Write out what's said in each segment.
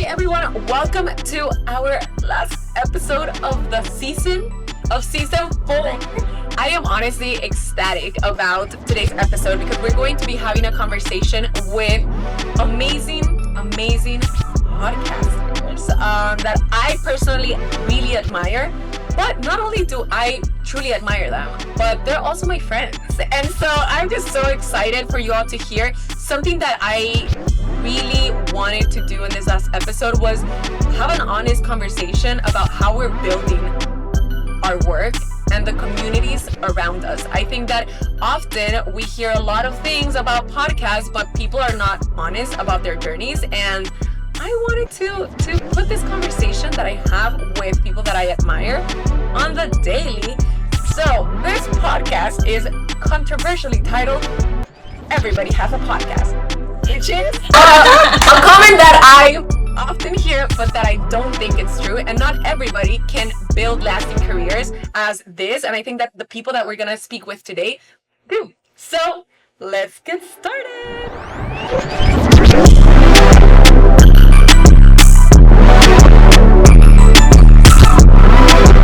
everyone, welcome to our last episode of the season 4. I am honestly ecstatic about today's episode because we're going to be having a conversation with amazing podcasters that I personally really admire. But not only do I truly admire them, but they're also my friends. And so I'm just so excited for you all to hear. Something that I really wanted to do in this last episode was have an honest conversation about how we're building our work and the communities around us. I think that often we hear a lot of things about podcasts, but people are not honest about their journeys. And I wanted to put this conversation that I have with people that I admire on the daily. So this podcast is controversially titled Everybody Has a Podcast, which is a comment that I often hear, but that I don't think it's true. And not everybody can build lasting careers as this. And I think that the people that we're going to speak with today do. So let's get started.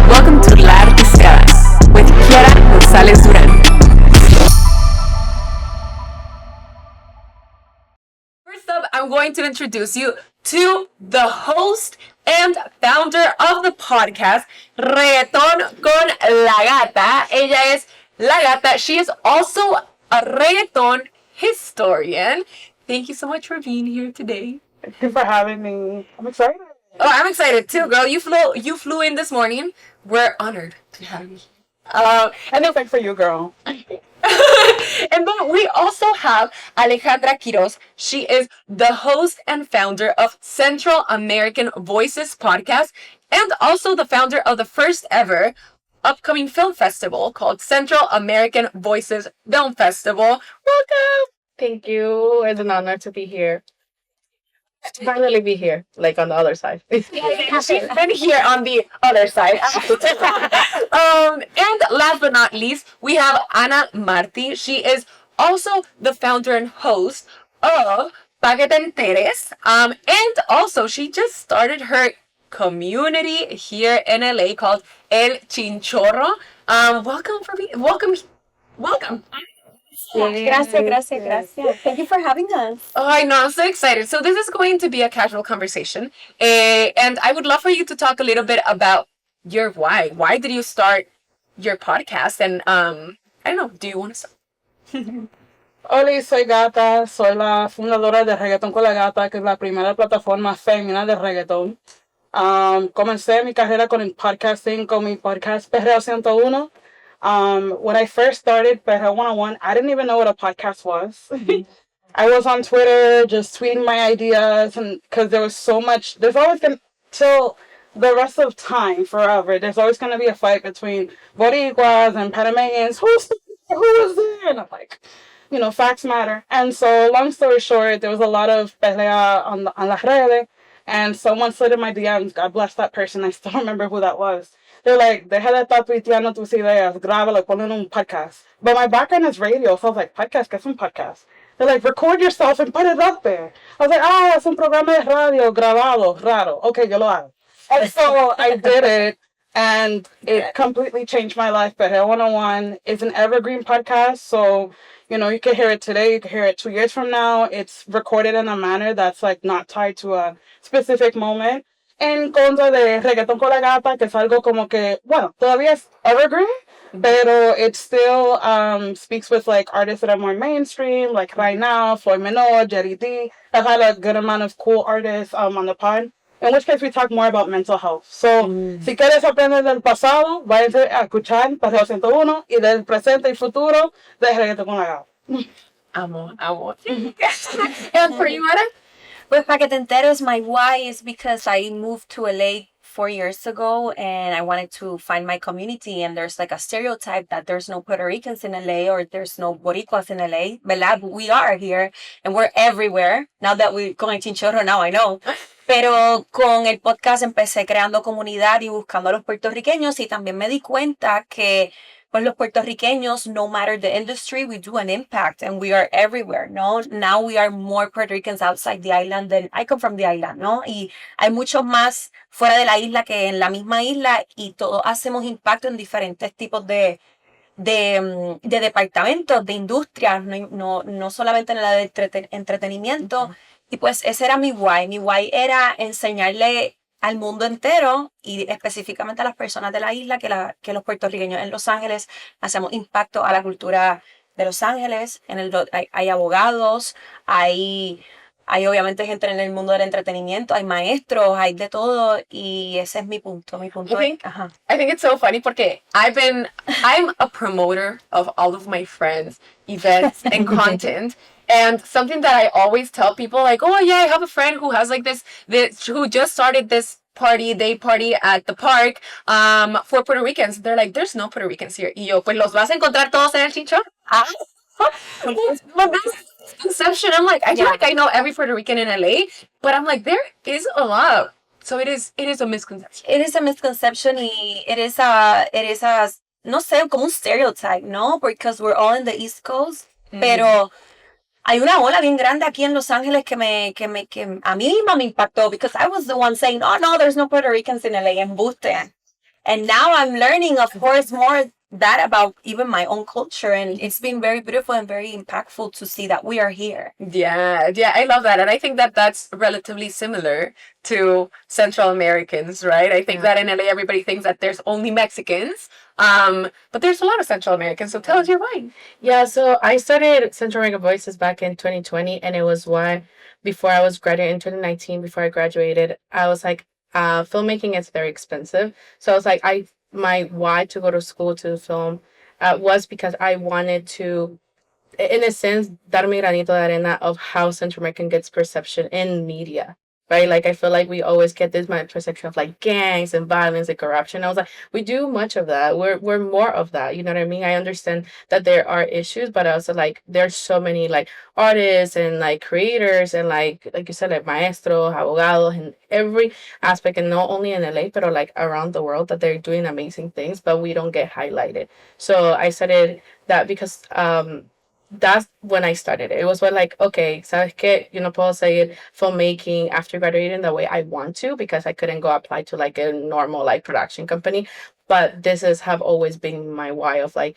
Welcome to Artisteada with Quiroz. First up, I'm going to introduce you to the host and founder of the podcast, Reggaetón con la Gata. Ella es La Gata. She is also a reggaeton historian. Thank you so much for being here today. Thank you for having me. I'm excited. Oh, I'm excited too, girl. You flew in this morning. We're honored to have you. And no thanks for you, girl. And then we also have Alejandra Quiroz. She is the host and founder of Central American Voices podcast and also the founder of the first ever upcoming film festival called Central American Voices Film Festival. Welcome. Thank you. It's an honor to be here. Finally be here, like on the other side. She's been here on the other side. And last but not least, we have Ana Marti. She is also the founder and host of podcastAna. And also she just started her community here in LA called El Chinchorro. Welcome. Gracias. Thank you for having us. Oh, I know. I'm so excited. So this is going to be a casual conversation. And I would love for you to talk a little bit about your why. Why did you start your podcast? And I don't know. Do you want to start? Hola, soy Gata. Soy la fundadora de Reggaetón con la Gata, que es la primera plataforma fémina de reggaetón. Comencé mi carrera con el podcasting con mi podcast Perreo 101. When I first started Perreo 101, I didn't even know what a podcast was. I was on Twitter just tweeting my ideas, and because there was so much, there's always going to, till the rest of time, forever, there's always going to be a fight between Boricuas and Panamanians. Who is there? And I'm like, facts matter. And so, long story short, there was a lot of pelea on las redes, and someone slid in my DMs. God bless that person. I still remember who that was. They're like, deja de estar tuiteando tus ideas, grábalo, ponlo en un podcast. But my background is radio, so I was like, podcast, ¿qué es un podcast? They're like, record yourself and put it up there. I was like, es un programa de radio grabado, raro. Okay, yo lo hago. And so I did it, and it completely changed my life. Perreo 101 is an evergreen podcast, so, you can hear it today, you can hear it 2 years from now. It's recorded in a manner that's like not tied to a specific moment. En contra de Reggaetón con la Gata, que es algo como que, bueno, todavía es evergreen, pero it still speaks with like artists that are more mainstream, like right now, Floyd Menor, Jerry D. I've had a good amount of cool artists on the pod, in which case we talk more about mental health. So, si quieres aprender del pasado, váyanse a escuchar Perreo 101 y del presente y futuro de Reggaetón con la Gata. Amo. And for you, Ana? With Paquetenteros, my why is because I moved to LA 4 years ago and I wanted to find my community, and there's like a stereotype that there's no Puerto Ricans in LA or there's no Boricuas in LA. ¿Verdad? We are here and we're everywhere. Now that we're going Chinchorro, now I know. Pero con el podcast empecé creando comunidad y buscando a los puertorriqueños, y también me di cuenta que But los puertorriqueños, no matter the industry, we do an impact and we are everywhere, ¿no? Now we are more Puerto Ricans outside the island than I come from the island, ¿no? Y hay muchos más fuera de la isla que en la misma isla y todos hacemos impacto en diferentes tipos de departamentos, de industrias, no solamente en la de entretenimiento. Y pues ese era mi why. Mi why era enseñarle al mundo entero y específicamente a las personas de la isla que los puertorriqueños en Los Ángeles hacemos impacto a la cultura de Los Ángeles. Hay abogados, hay obviamente gente en el mundo del entretenimiento, hay maestros, hay de todo y ese es mi punto. Mi punto I think it's so funny porque I'm a promoter of all of my friends' events and content. And something that I always tell people, like, oh yeah, I have a friend who has like this who just started this day party at the park for Puerto Ricans. They're like, there's no Puerto Ricans here. Y yo, pues los vas a encontrar todos en el chinchón. But this conception, I'm like, I feel like I know every Puerto Rican in LA, but I'm like, there is a lot. So it is a misconception. It is a misconception y it is a no sé, como un stereotype, ¿no? Because we're all in the East Coast, pero hay una ola bien grande aquí en Los Ángeles que a mí misma me impactó because I was the one saying, oh no, there's no Puerto Ricans in LA, embuste. And now I'm learning, of course, more that about even my own culture, and it's been very beautiful and very impactful to see that we are here. Yeah, I love that, and I think that that's relatively similar to Central Americans, right? I think that in LA everybody thinks that there's only Mexicans, but there's a lot of Central Americans. So tell us your why. Yeah, so I started Central American Voices back in 2020, and it was why before I was graduating in 2019, before I graduated, I was like, filmmaking is very expensive. So I was like, my why to go to school to film was because I wanted to, in a sense, dar mi granito de arena of how Central American gets perception in media, right? Like, I feel like we always get this perception of like gangs and violence and corruption. I was like, we do much of that. We're more of that. You know what I mean? I understand that there are issues, but also like there's so many like artists and like creators and like you said, like maestros, abogados, and every aspect, and not only in LA, but like around the world, that they're doing amazing things, but we don't get highlighted. So I started that because that's when I started it. It was when like, okay, ¿sabes qué? You no puedo seguir filmmaking after graduating the way I want to because I couldn't go apply to like a normal like production company. But have always been my why of like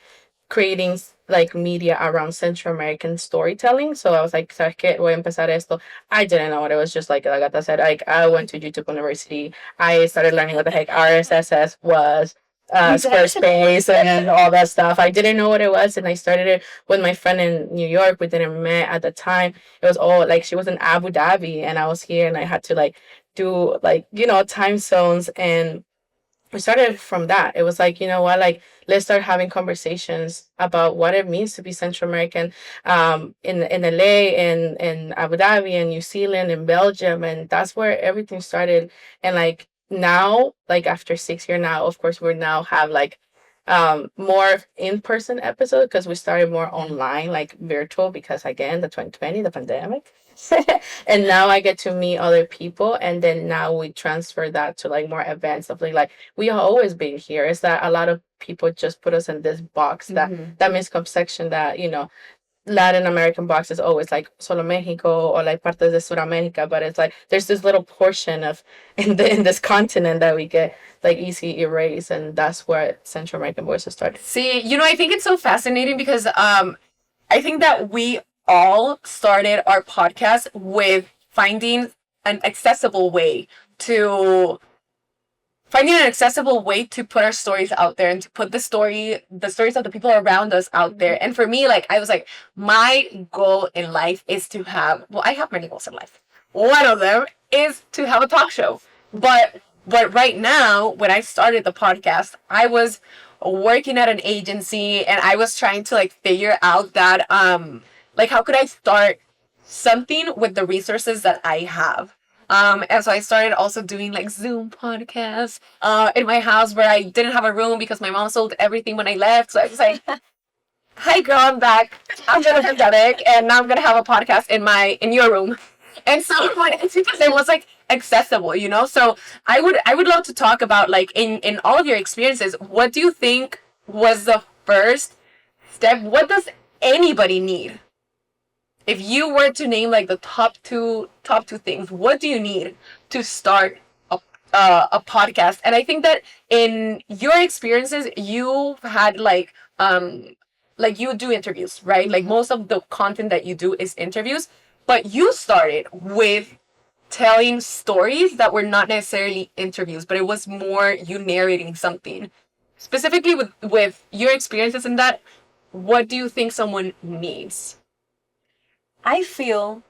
creating like media around Central American storytelling. So I was like, ¿sabes qué? Voy a empezar esto. I didn't know what it was. Just like Gata said, like I went to YouTube University. I started learning what the heck RSS was. Squarespace and all that stuff. I didn't know what it was, and I started it with my friend in New York. We didn't met at the time. It was all like she was in Abu Dhabi and I was here, and I had to like do like, you know, time zones, and we started from that. It was like, you know what, like let's start having conversations about what it means to be Central American in LA and in Abu Dhabi and New Zealand and Belgium, and that's where everything started. And like now, like after 6 years now, of course, we now have like more in-person episodes because we started more online, like virtual, because again, the 2020, the pandemic. And now I get to meet other people, and then now we transfer that to like more events of like we have always been here. Is that a lot of people just put us in this box, that misconception that, you know, Latin American box is always like solo Mexico or like partes de Sudamérica, but it's like there's this little portion of in this continent that we get like easy erased, and that's where Central American Voices started. See, you know, I think it's so fascinating because I think that we all started our podcast with finding an accessible way to put our stories out there and to put the stories of the people around us out there. And for me, like, I was like, my goal in life is to have, well, I have many goals in life. One of them is to have a talk show. But right now, when I started the podcast, I was working at an agency and I was trying to like figure out that, like, how could I start something with the resources that I have? And so I started also doing like Zoom podcasts in my house where I didn't have a room because my mom sold everything when I left. So I was like, hi girl, I'm back. I'm gonna pandemic and now I'm gonna have a podcast in your room. And so it's because it was like accessible, you know? So I would love to talk about like in all of your experiences, what do you think was the first step, what does anybody need? If you were to name like the top two things, what do you need to start a podcast? And I think that in your experiences, you've had like you do interviews, right? Like most of the content that you do is interviews, but you started with telling stories that were not necessarily interviews, but it was more you narrating something. Specifically with your experiences in that, what do you think someone needs? I feel,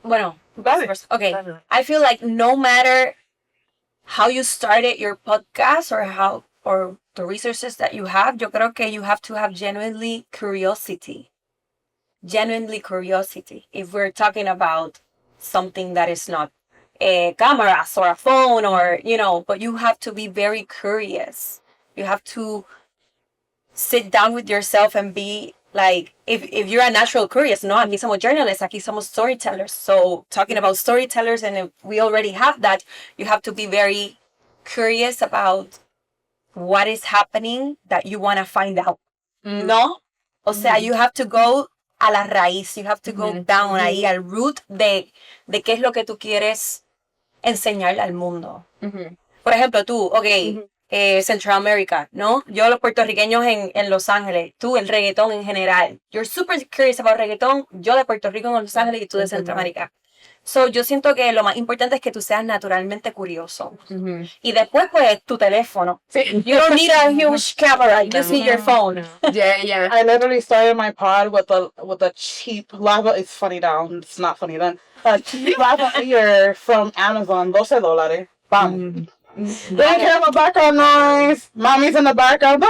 bueno, Dale. okay, I feel like no matter how you started your podcast or the resources that you have, yo creo que you have to have genuinely curiosity. If we're talking about something that is not cameras or a phone or, but you have to be very curious. You have to sit down with yourself and be like, if you're a natural curious, no, aquí somos journalists, aquí somos storytellers. So talking about storytellers, and if we already have that, you have to be very curious about what is happening that you want to find out. No? O sea, you have to go a la raíz. You have to go down ahí al root de qué es lo que tú quieres enseñarle al mundo. Por ejemplo, tú, Central America, ¿no? Yo los puertorriqueños en Los Ángeles, tú el reggaetón en general. You're super curious about reggaetón, yo de Puerto Rico en Los Ángeles y tú de Centroamérica. So, yo siento que lo más importante es que tú seas naturalmente curioso. Y después, pues, tu teléfono. Sí. You don't need a huge camera, you just need your phone. Yeah. I literally started my pod with a cheap lava. It's funny now. It's not funny then. A cheap lavalier from Amazon, $12. Bam. Don't care about background noise. Mommy's in the background. Air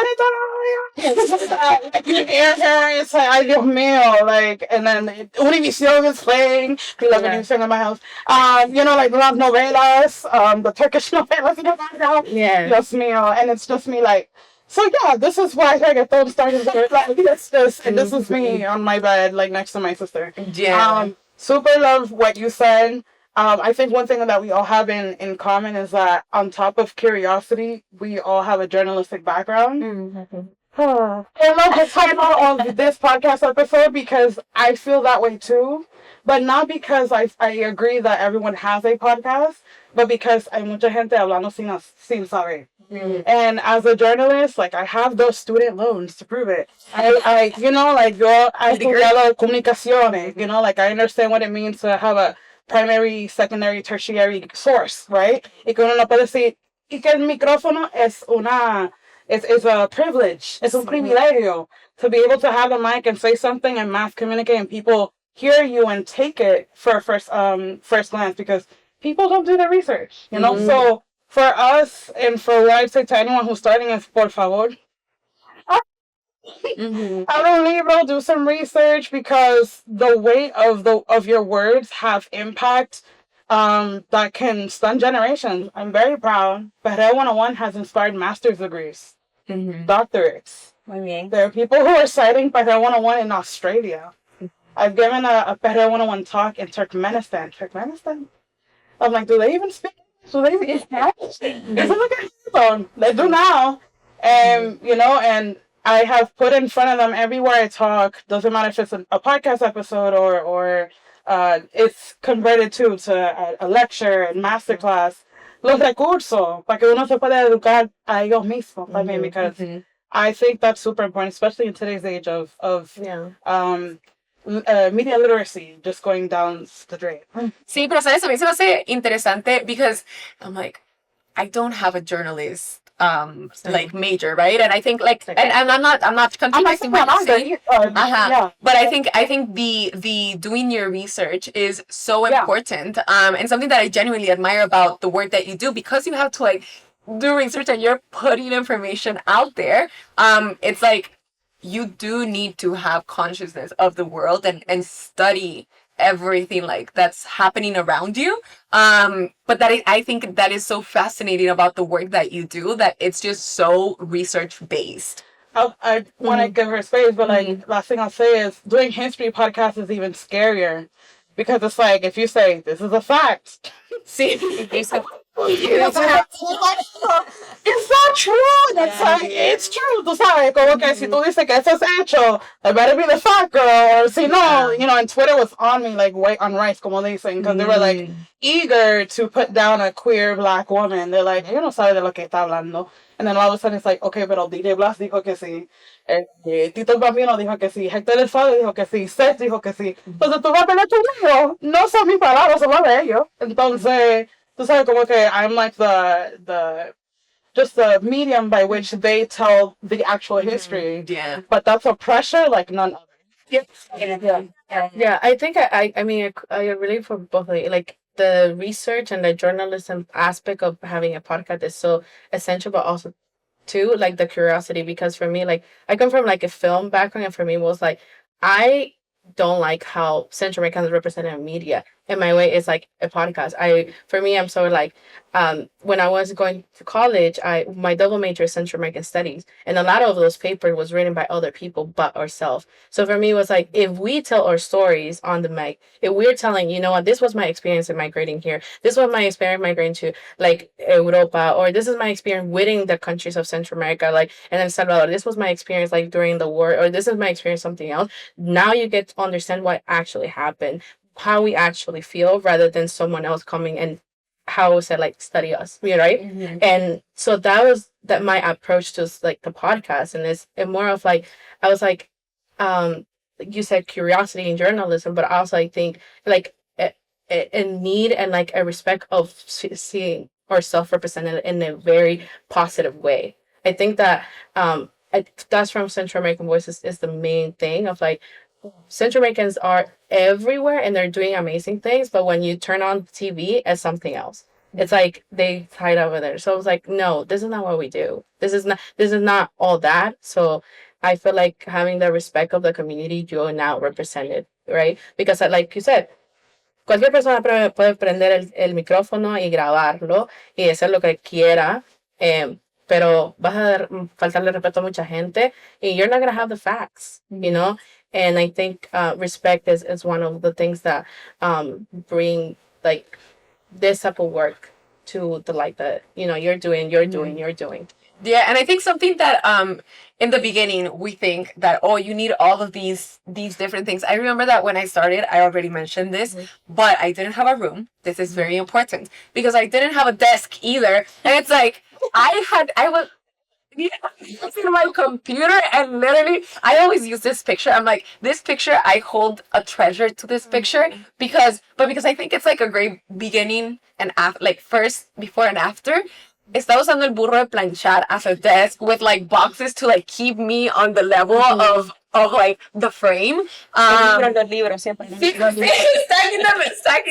hair. It's like, ay Dios mío. Like, and then Univision is playing. We love Univision in my house. Like las novelas, the Turkish novelas in the background. Yeah. Dios mío. And it's just me like, so yeah, this is why reggaeton started. Like, this is me on my bed, like next to my sister. Yeah. Super love what you said. I think one thing that we all have in common is that on top of curiosity, we all have a journalistic background. I love the title of this podcast episode because I feel that way too, but not because I agree that everyone has a podcast, but because hay mucha gente hablando sin saber. And as a journalist, like I have those student loans to prove it. I estudiado comunicaciones, like I understand what it means to have a primary, secondary, tertiary source, right? Y que uno no puede decir, y que el micrófono es a privilege, es un privilegio to be able to have a mic and say something and mass communicate and people hear you and take it for first glance because people don't do their research, So for us and for what I'd say to anyone who's starting is, por favor, have a libro, do some research because the weight of your words have impact that can stun generations. I'm very proud. Perreo 101 has inspired master's degrees, doctorates. Muy bien. There are people who are citing Perreo 101 in Australia. I've given a Perreo 101 talk in Turkmenistan. I'm like, do they even speak? Do they even Spanish? It's like a phone. They do now. And, and I have put in front of them everywhere I talk. Doesn't matter if it's a podcast episode or it's converted to a lecture and masterclass. Los recursos para que uno se pueda educar a ellos mismos también, because I think that's super important, especially in today's age of media literacy just going down the drain. Sí, pero sabes, a mí se me hace interesante because I'm like, I don't have a journalist like major, right? And I think and I'm not contradicting what I'm saying. But I think the doing your research is so important, and something that I genuinely admire about the work that you do, because you have to do research and you're putting information out there. It's like you do need to have consciousness of the world and study everything that's happening around you. But I think that is so fascinating about the work that you do, that it's just so research based. I want to give her space, but last thing I'll say is doing history podcasts is even scarier, because it's like if you say this is a fact, See, It's not true. That's like, it's true. Tú sabes, como que si tú dices que eso es hecho, it better be the fact, girl. Or si no, you know, and Twitter was on me like white on rice, como dicen, because they were like eager to put down a queer black woman. They're like, ella no sabe de lo que está hablando. And then all of a sudden it's like, okay, pero DJ Blas dijo que sí. Tito el Bambino dijo que sí. Héctor el Father dijo que sí. Seth dijo que sí. Entonces tú vas a tener tu libro. No son mis palabras, son las de ellos. Entonces, tú sabes como que I'm like just the medium by which they tell the actual history. Yeah. But that's a pressure like none other. Yeah, I think I mean, I relate for both of you. Like, the research and the journalism aspect of having a podcast is so essential, but also too like the curiosity, because for me, like, I come from like a film background, and for me it was like, I don't like how Central Americans represented in media, and my way is like a podcast. For me, I'm sort of like, when I was going to college, my double major is Central American Studies, and a lot of those papers was written by other people but ourselves. So for me, it was like, if we tell our stories on the mic, if we're telling, you know what, this was my experience in migrating here, this was my experience migrating to like Europa, or this is my experience within the countries of Central America, like, and then Salvador, this was my experience like during the war, or this is my experience something else. Now you get to understand what actually happened, how we actually feel, rather than someone else coming and how was it like study us, right? And so that was my approach to like the podcast, and it's more of like, I was like, you said curiosity in journalism, but also I think like a need and like a respect of seeing ourselves represented in a very positive way. I think that that's from Central American Voices is the main thing of like, Central Americans are everywhere and they're doing amazing things, but when you turn on TV, it's something else. It's like they hide over there. So I was like, no, this is not what we do. This is not all that. So I feel like having the respect of the community, you're now represented, right? Because like you said, cualquier persona puede prender el micrófono y grabarlo y hacer lo que quiera, pero vas a faltarle respeto a mucha gente and you're not going to have the facts, you know? And I think respect is one of the things that bring like this type of work to the light that, you know, you're doing. Yeah, and I think something that in the beginning we think that, oh, you need all of these different things. I remember that when I started, I already mentioned this, but I didn't have a room. This is very important because I didn't have a desk either. And it's like I was in my computer, and literally I always use this picture. I'm like, this picture, I hold a treasure to this picture because I think it's like a great beginning and like first, before and after. Estaba usando el burro de planchar as a desk with like boxes to like keep me on the level of like the frame. Los libros siempre. Stacking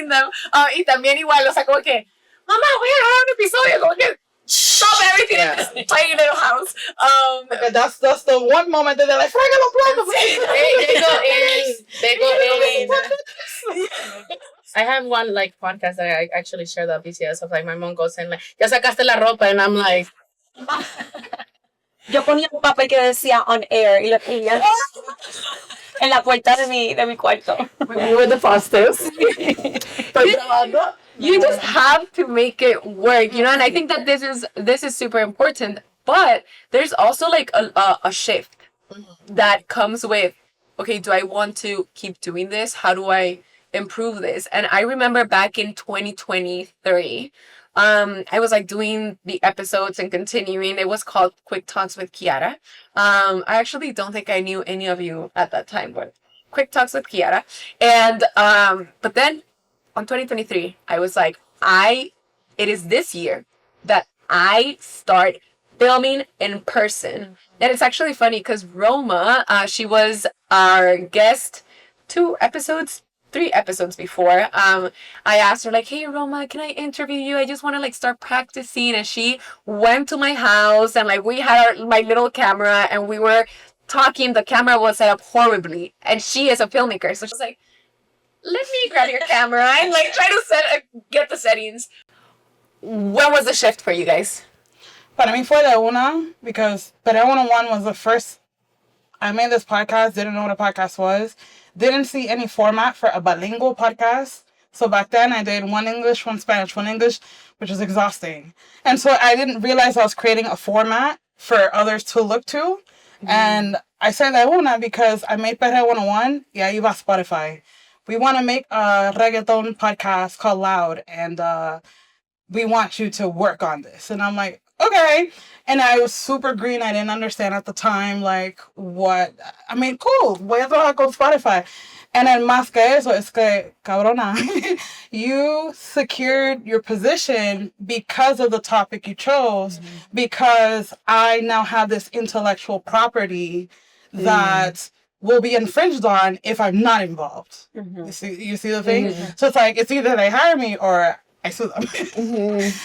them. Y también igual, o sea, como que, mamá, voy a grabar un episodio, como que stop everything and playing in the house. Okay, that's the one moment that they're like, they go in. I have one like podcast that I actually share the VCS of like my mom goes in like, ya sacaste la ropa, and I'm like, yo ponía un papel que decía on air y lo ponía en la puerta de mi cuarto. We were the fastest. You just have to make it work, you know. And I think that this is super important. But there's also like a shift that comes with, okay, do I want to keep doing this? How do I improve this? And I remember back in 2023, I was like doing the episodes and continuing. It was called Quick Talks with Kiara. I actually don't think I knew any of you at that time, but Quick Talks with Kiara. And but then on 2023, I was like, it is this year that I start filming in person. And it's actually funny because Roma, she was our guest 3 episodes before. I asked her like, hey Roma, can I interview you? I just want to like start practicing. And she went to my house and like we had my little camera and we were talking. The camera was set up horribly and she is a filmmaker, so she's like, let me grab your camera and like try to get the settings. When was the shift for you guys? Para mí fue de una, because Pereo 101 was the first. I made this podcast, didn't know what a podcast was, didn't see any format for a bilingual podcast. So back then I did one English, one Spanish, one English, which was exhausting. And so I didn't realize I was creating a format for others to look to. And I said that una because I made Perreo 101. Yeah, you got Spotify. We want to make a reggaeton podcast called Loud, and we want you to work on this. And I'm like, okay. And I was super green. I didn't understand at the time, like, what. I mean, cool. Voy a trabajar con Spotify. And then más que eso, es que, cabrona, you secured your position because of the topic you chose, because I now have this intellectual property that will be infringed on if I'm not involved. You see the thing? So it's like, it's either they hire me or I sue them.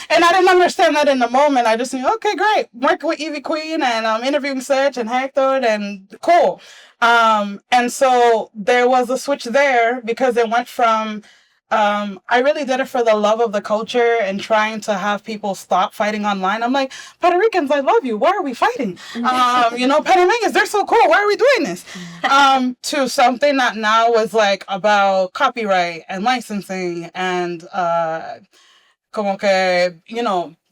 And I didn't understand that in the moment. I just think, okay, great. Working with Evie Queen and I'm interviewing Sedge and Hector and cool. And so there was a switch there because it went from, I really did it for the love of the culture and trying to have people stop fighting online. I'm like, Puerto Ricans, I love you. Why are we fighting? Panameñas, they're so cool. Why are we doing this? To something that now was like about copyright and licensing and, como que,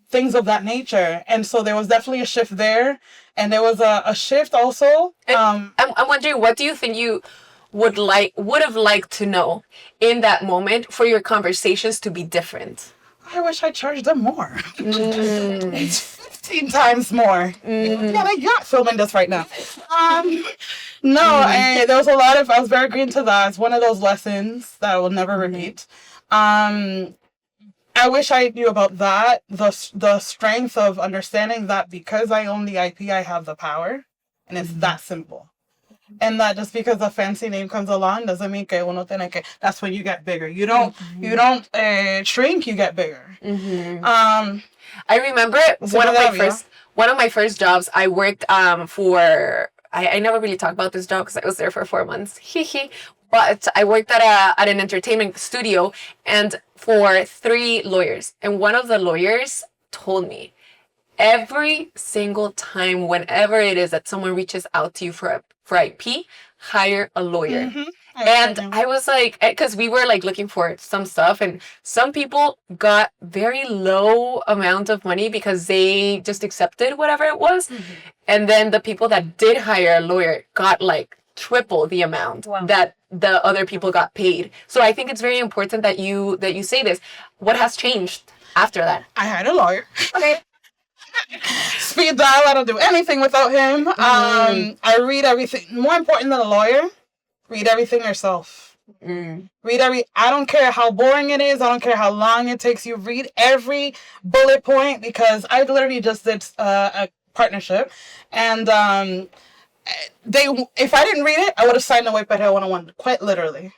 things of that nature. And so there was definitely a shift there. And there was a shift also. I'm wondering, what do you think you would have liked to know in that moment for your conversations to be different? I wish I charged them more. It's 15 times more. Yeah, they got filming this right now. There was I was very green to that. It's one of those lessons that I will never repeat. I wish I knew about that, the strength of understanding that because I own the IP, I have the power, and it's that simple. And that just because a fancy name comes along doesn't mean que uno tiene que. That's when you get bigger. You don't shrink. You get bigger. I remember one of my first jobs. I worked for. I never really talked about this job because I was there for 4 months. But I worked at an entertainment studio and for 3 lawyers. And one of the lawyers told me, every single time, whenever it is that someone reaches out to you for IP, hire a lawyer. I was like, because we were like looking for some stuff, and some people got very low amount of money because they just accepted whatever it was. And then the people that did hire a lawyer got like triple the amount that the other people got paid. So I think it's very important that you say this. What has changed after that? I hired a lawyer. Okay. Speed dial. I don't do anything without him. I read everything. More important than a lawyer, read everything yourself. I don't care how boring it is. I don't care how long it takes you. Read every bullet point, because I literally just did a partnership, and if I didn't read it, I would have signed away Perreo 101 quite literally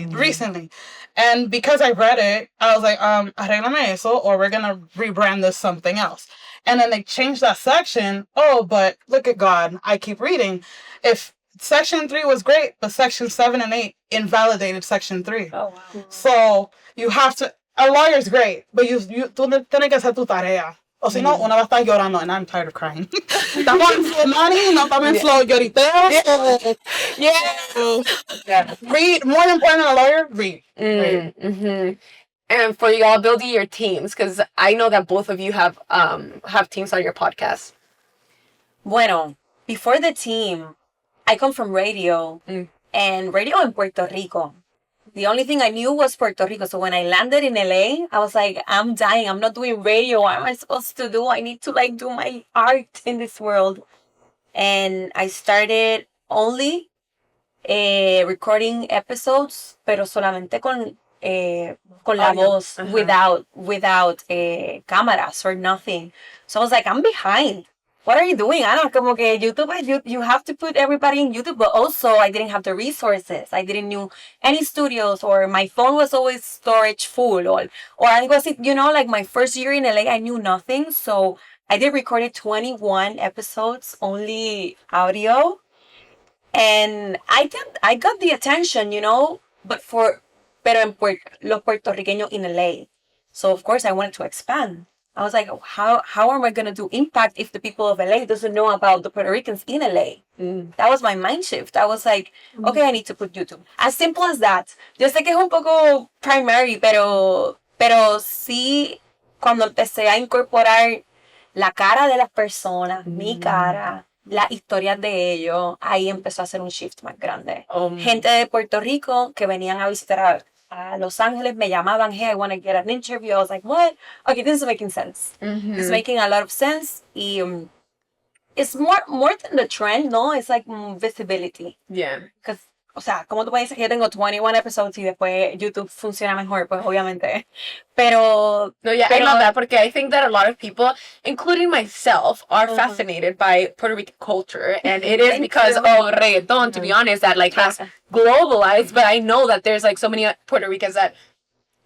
recently. And because I read it, I was like, arréglame eso, or we're gonna rebrand this something else. And then they changed that section. Oh, but look at God. I keep reading. If section 3 was great, but section 7 and 8 invalidated section 3. Oh, wow. So you have to, a lawyer's great, but tú tienes que hacer tu tarea. O si no, una va a estar llorando, and I'm tired of crying. Estamos en slow money, no estamos en slow lloriteo. Yeah. Read. More important than a lawyer, read. And for y'all building your teams, because I know that both of you have teams on your podcast. Bueno, before the team, I come from radio, and radio in Puerto Rico. The only thing I knew was Puerto Rico. So when I landed in LA, I was like, I'm dying. I'm not doing radio. What am I supposed to do? I need to do my art in this world. And I started only recording episodes, pero solamente con la voz, without cameras or nothing. So I was like, I'm behind. What are you doing? I don't know, como que YouTube, you have to put everybody in YouTube, but also I didn't have the resources. I didn't know any studios, or my phone was always storage full, or algo así, like my first year in LA, I knew nothing. So I did recorded 21 episodes, only audio. And I got the attention, pero los puertorriqueños in LA. So of course I wanted to expand. I was like, how am I gonna do impact if the people of LA doesn't know about the Puerto Ricans in LA? That was my mind shift. I was like, okay, I need to put YouTube. As simple as that. Yo sé que es un poco primary, pero sí, cuando empecé a incorporar la cara de las personas, mi cara, las historias de ellos, ahí empezó a hacer un shift más grande. Gente de Puerto Rico que venían a visitar a Los Ángeles me llamaban, hey, I want to get an interview. I was like, what? Okay, this is making sense. It's making a lot of sense. Y it's more than the trend, no? It's like visibility. Yeah. Because, o sea, como tú puedes decir que yo tengo 21 episodes y después YouTube funciona mejor, pues obviamente. Pero... No, yeah, I love that porque I think that a lot of people, including myself, are fascinated by Puerto Rican culture. And it is because of reggaeton, to be honest, that like has globalized. But I know that there's like so many Puerto Ricans that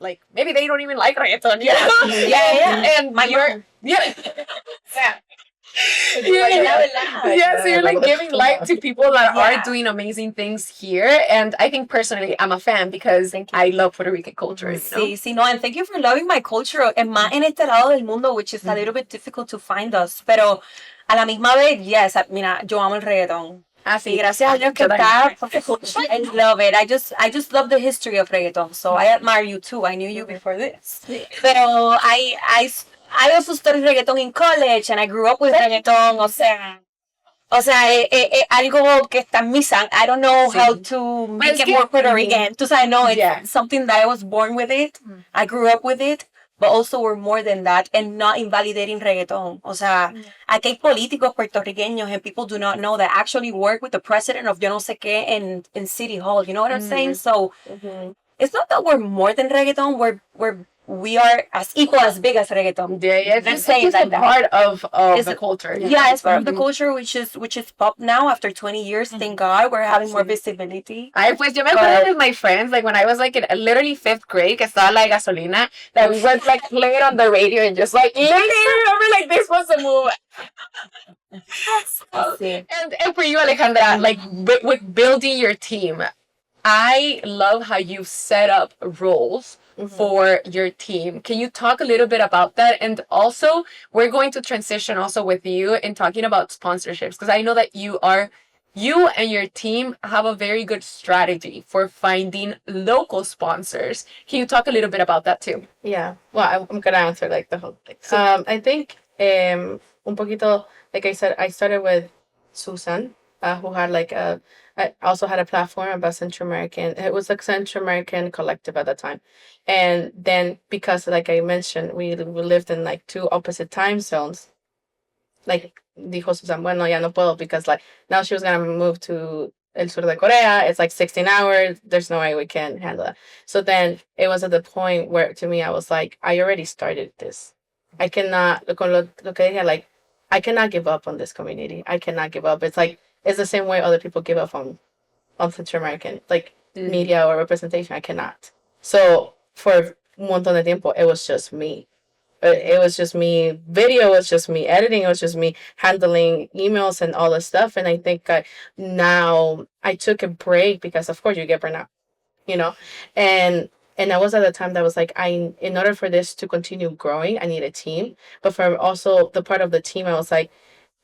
like maybe they don't even like reggaeton. Yeah. And my mom. Yeah. So you're like giving light to people that are doing amazing things here, and I think personally I'm a fan because I love Puerto Rican culture. You know? Sí, no, and thank you for loving my culture. And más en este lado del mundo, which is a little bit difficult to find us, pero a la misma vez, yes, mira, yo amo el reggaetón. Sí, gracias a Dios que está. I love it. I just love the history of reggaeton. So I admire you too. I knew you before this. Pero I also studied reggaeton in college and I grew up with reggaeton. O sea, algo que está en mi sangre. I don't know how to make it more Puerto Rican. Tú sabes, no, it's something that I was born with it. I grew up with it. But also we're more than that and not invalidating reggaeton. O sea, aquí hay políticos puertorriqueños and people do not know that actually work with the president of yo no sé qué in City Hall. You know what I'm saying? So it's not that we're more than reggaeton. We are as equal as big as reggaeton. Yeah, it's just a part of the culture. Yeah, it's part of the culture, which is pop now after 20 years. Thank God, we're having more visibility. Pues yo me acuerdo with my friends, like when I was like in literally 5th grade, que estaba la gasolina, that we would like play it on the radio and just like, remember like this was a move. And for you, Alejandra, like with building your team, I love how you set up roles for your team. Can you talk a little bit about that? And also, we're going to transition also with you in talking about sponsorships, because I know that you and your team have a very good strategy for finding local sponsors. Can you talk a little bit about that too? Yeah. Well, I'm gonna answer like the whole thing. I think un poquito, like I said, I started with Susan, who had like I also had a platform about Central American. It was like Central American Collective at the time. And then because, like I mentioned, we lived in like 2 opposite time zones. Like, dijo Susan, bueno, ya no puedo because like now she was going to move to El Sur de Corea. It's like 16 hours. There's no way we can handle that. So then it was at the point where to me, I was like, I already started this. I cannot, con lo que dije, like, I cannot give up on this community. I cannot give up. It's like, it's the same way other people give up on Central American, like media or representation. I cannot. So for un montón de tiempo, it was just me. It was just me. Video was just me. Editing was just me. Handling emails and all this stuff. And I think now I took a break because, of course, you get burnout, you know. And I was at the time that was like, in order for this to continue growing, I need a team. But for also the part of the team, I was like,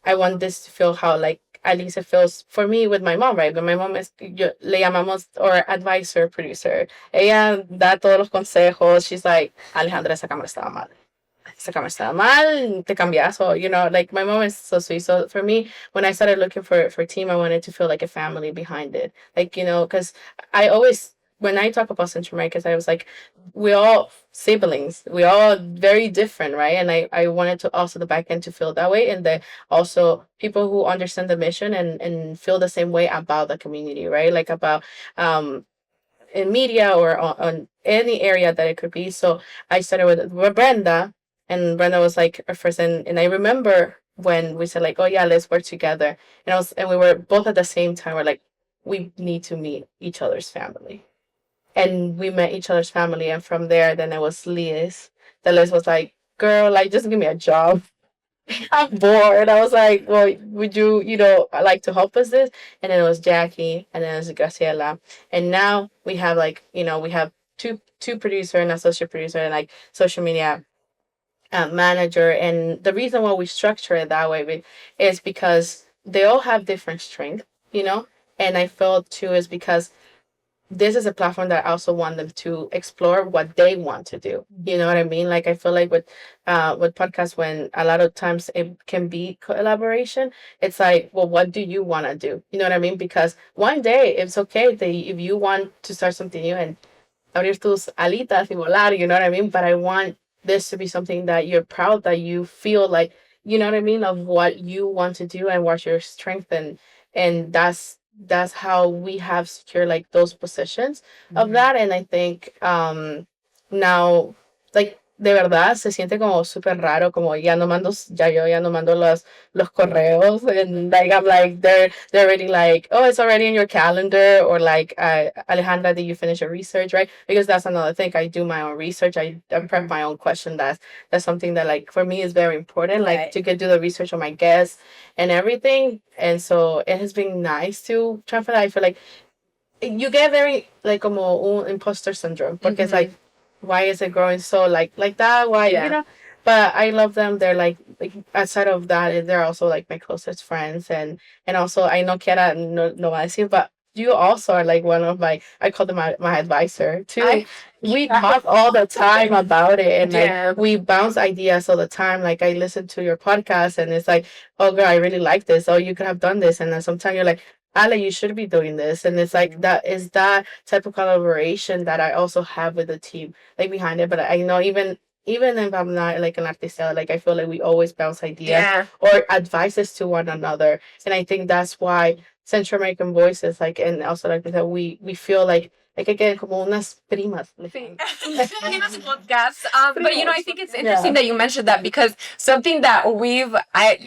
I want this to feel how like at least it feels for me with my mom, right? But my mom is, le llamamos, or advisor, producer. Ella da todos los consejos. She's like, Alejandra, esa cámara estaba mal. Esa cámara estaba mal, te cambias. So, you know, like my mom is so sweet. So for me, when I started looking for a team, I wanted to feel like a family behind it. Like, you know, because I always, when I talk about Central Americans, I was like, we all siblings. We all very different, right? And I wanted to also the back end to feel that way. And also people who understand the mission and feel the same way about the community, right? Like about in media or on any area that it could be. So I started with Brenda, and Brenda was like our first. And I remember when we said like, oh yeah, let's work together. And we were both at the same time. We're like, we need to meet each other's family. And we met each other's family, and from there, then it was Liz. Then Liz was like, girl, like, just give me a job. I'm bored. I was like, well, would you, like to help us this? And then it was Jackie, and then it was Graciela. And now we have we have two producer and associate producer and like social media manager. And the reason why we structure it that way is because they all have different strengths, and I feel too is because this is a platform that I also want them to explore what they want to do. You know what I mean? Like I feel like with podcasts, when a lot of times it can be collaboration, it's like, well, what do you want to do? You know what I mean? Because one day it's okay if you want to start something new and abrir tus alitas y volar, you know what I mean? But I want this to be something that you're proud, that you feel like, you know what I mean, of what you want to do and what your strength, and that's how we have secured like those positions of that. And I think now, like, de verdad se siente como súper raro, como ya no mando los correos, and like I'm like they're already like, oh, it's already in your calendar, or like, Alejandra, did you finish your research, right? Because that's another thing, I do my own research, I prep my own question. That's something that, like, for me is very important, like, to do the research on my guests and everything. And so it has been nice to try for that. I feel like you get very like como un imposter syndrome, porque it's like, why is it growing so like that? Why, But I love them. They're like outside of that, they're also like my closest friends, and also I no quiera no va a decir, but you also are like one of I call them my advisor too. We talk all the time about it, and like we bounce ideas all the time. Like I listen to your podcast, and it's like, oh girl, I really like this. Oh, you could have done this, and then sometimes you're like, Ale, you should be doing this. And it's like that is that type of collaboration that I also have with the team, like behind it. But I know even if I'm not like an Artisteada, like I feel like we always bounce ideas or advices to one another. And I think that's why Central American Voices, like, and also like that, we feel like again como unas primas. Famous podcasts. But I think it's interesting that you mentioned that, because something that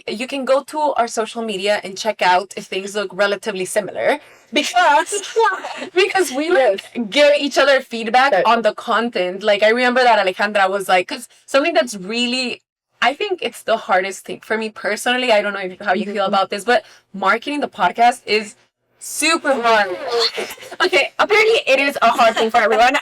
you can go to our social media and check out if things look relatively similar, because we like give each other feedback on the content. Like I remember that Alejandra was like, because something that's really, I think it's the hardest thing for me personally. I don't know how you feel about this, but marketing the podcast is super hard. Okay, apparently it is a hard thing for everyone.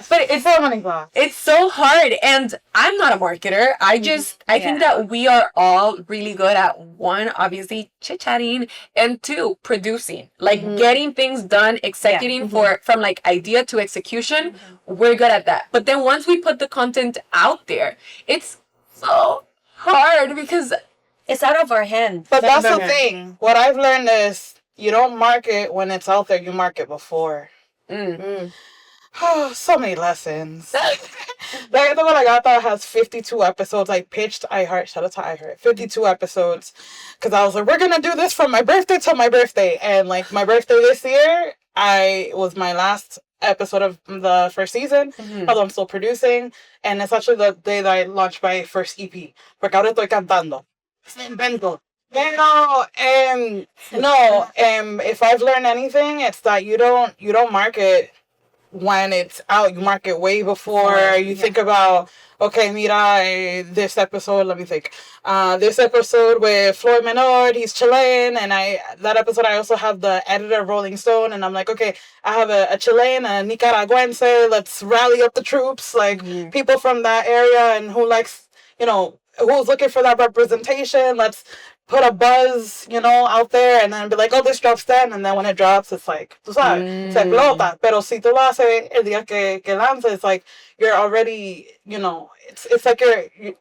But it's so hard, and I'm not a marketer. I think that we are all really good at, one, obviously chit-chatting, and two, producing, like getting things done, executing from like idea to execution. We're good at that. But then once we put the content out there, it's so hard because it's out of our hands. But that's the thing. What I've learned is, you don't market when it's out there, you market before. Oh, so many lessons. Reggaetón con Gata has 52 episodes. I pitched iHeart, shout out to iHeart, 52 episodes. Because I was like, we're going to do this from my birthday till my birthday. And like my birthday this year, was my last episode of the first season, although I'm still producing. And it's actually the day that I launched my first EP. Porque ahora estoy cantando. Invento. If I've learned anything, it's that you don't market when it's out. You market way before. You think about, okay, mira, this episode, let me think. This episode with Floyd Menor, he's Chilean, and that episode I also have the editor of Rolling Stone, and I'm like, okay, I have a Chilean, a Nicaraguense, let's rally up the troops, like people from that area, and who likes, who's looking for that representation, let's put a buzz, out there, and then be like, oh, this drops then, and then when it drops, it's like, tú sabes, se explota. Pero si tú lo haces el día que lanza, it's like, you're already, it's like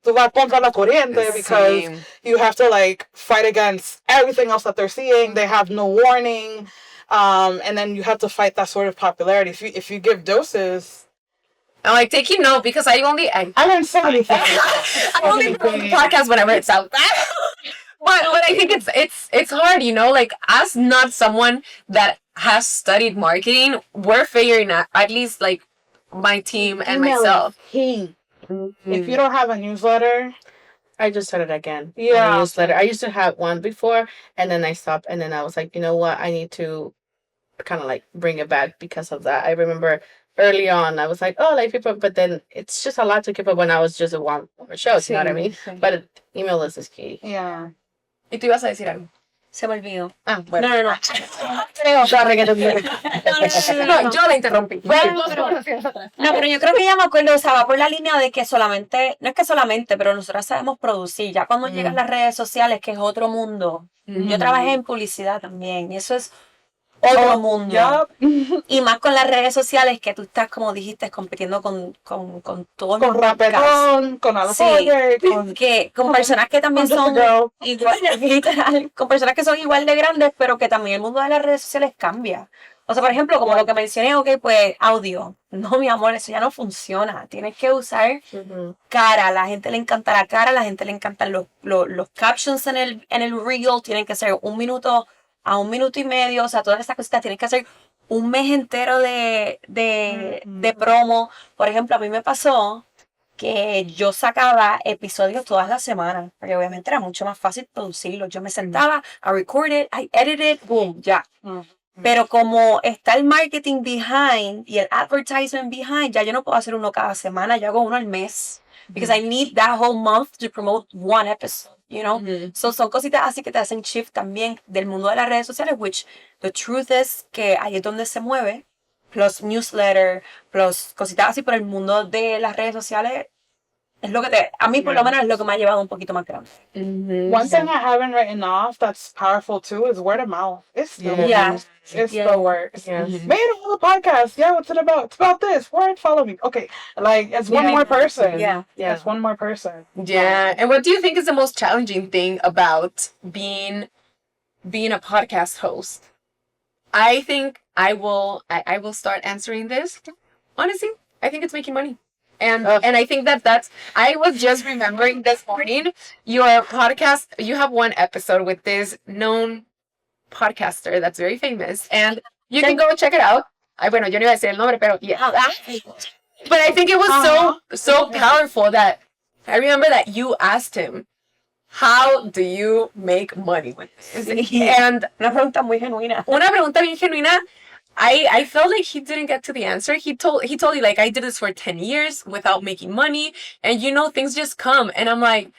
tú vas contra la corriente, because you have to, like, fight against everything else that they're seeing. They have no warning, and then you have to fight that sort of popularity. If you give doses... I'm like taking note, because I learned so many things. I only do the podcast whenever it's out. But I think it's hard, like, as not someone that has studied marketing, we're figuring out, at least like my team and myself. If you don't have a newsletter, I just started again. A newsletter. I used to have one before, and then I stopped, and then I was like, you know what? I need to kind of like bring it back because of that. I remember early on, I was like, oh, like people, but then it's just a lot to keep up when I was just a one show, you know what I mean? But email list is key. Yeah. ¿Y tú ibas a decir algo? Se me olvidó. Ah, bueno. No. Sorry, que te No, yo la interrumpí. No, pero yo creo que ya me acuerdo, o sea, va por la línea de que solamente, no es que solamente, pero nosotras sabemos producir. Ya cuando llegan las redes sociales, que es otro mundo. Yo trabajé en publicidad también, y eso es otro mundo. Y más con las redes sociales, que tú estás, como dijiste, compitiendo con todos Con los podcasts. Rapetón, con Alfoye, con personas que también con son Just a Girl. igual, literal, con personas que son igual de grandes, pero que también el mundo de las redes sociales cambia. O sea, por ejemplo, como lo que mencioné, ok, pues audio. No, mi amor, eso ya no funciona. Tienes que usar cara. A la gente le encanta la cara, a la gente le encantan los captions en el reel. Tienen que ser 1 minuto a 1 minuto y medio. O sea, todas estas cositas. Tienes que hacer un mes entero de promo. Por ejemplo, a mí me pasó que yo sacaba episodios todas las semanas, porque obviamente era mucho más fácil producirlos. Yo me sentaba, I record it, I edit it, boom, ya. Pero como está el marketing behind y el advertisement behind, ya yo no puedo hacer uno cada semana, yo hago uno al mes. Because I need that whole month to promote one episode, you know? So, son cositas así que te hacen shift también del mundo de las redes sociales, which the truth is que ahí es donde se mueve. Plus newsletter, plus cositas así, pero el mundo de las redes sociales es lo que a mí por lo menos es lo que me ha llevado un poquito más grande. One thing I haven't written off that's powerful too is word of mouth. It's the worst. It's the worst. Made a podcast. Yeah, what's it about? It's about this. Word, follow me. Okay, like it's one more person. It's one more person. Yeah. And what do you think is the most challenging thing about being a podcast host? I think I will start answering this. Honestly, I think it's making money. And I think that's I was just remembering this morning your podcast. You have one episode with this known podcaster that's very famous, and you can go check it out. Bueno, yo no iba a decir el nombre, pero yeah. But I think it was so powerful that I remember that you asked him, how do you make money with this? And una pregunta muy genuina. Una pregunta bien genuina. I felt like he didn't get to the answer. He told you, like, I did this for 10 years without making money, and things just come. And I'm like,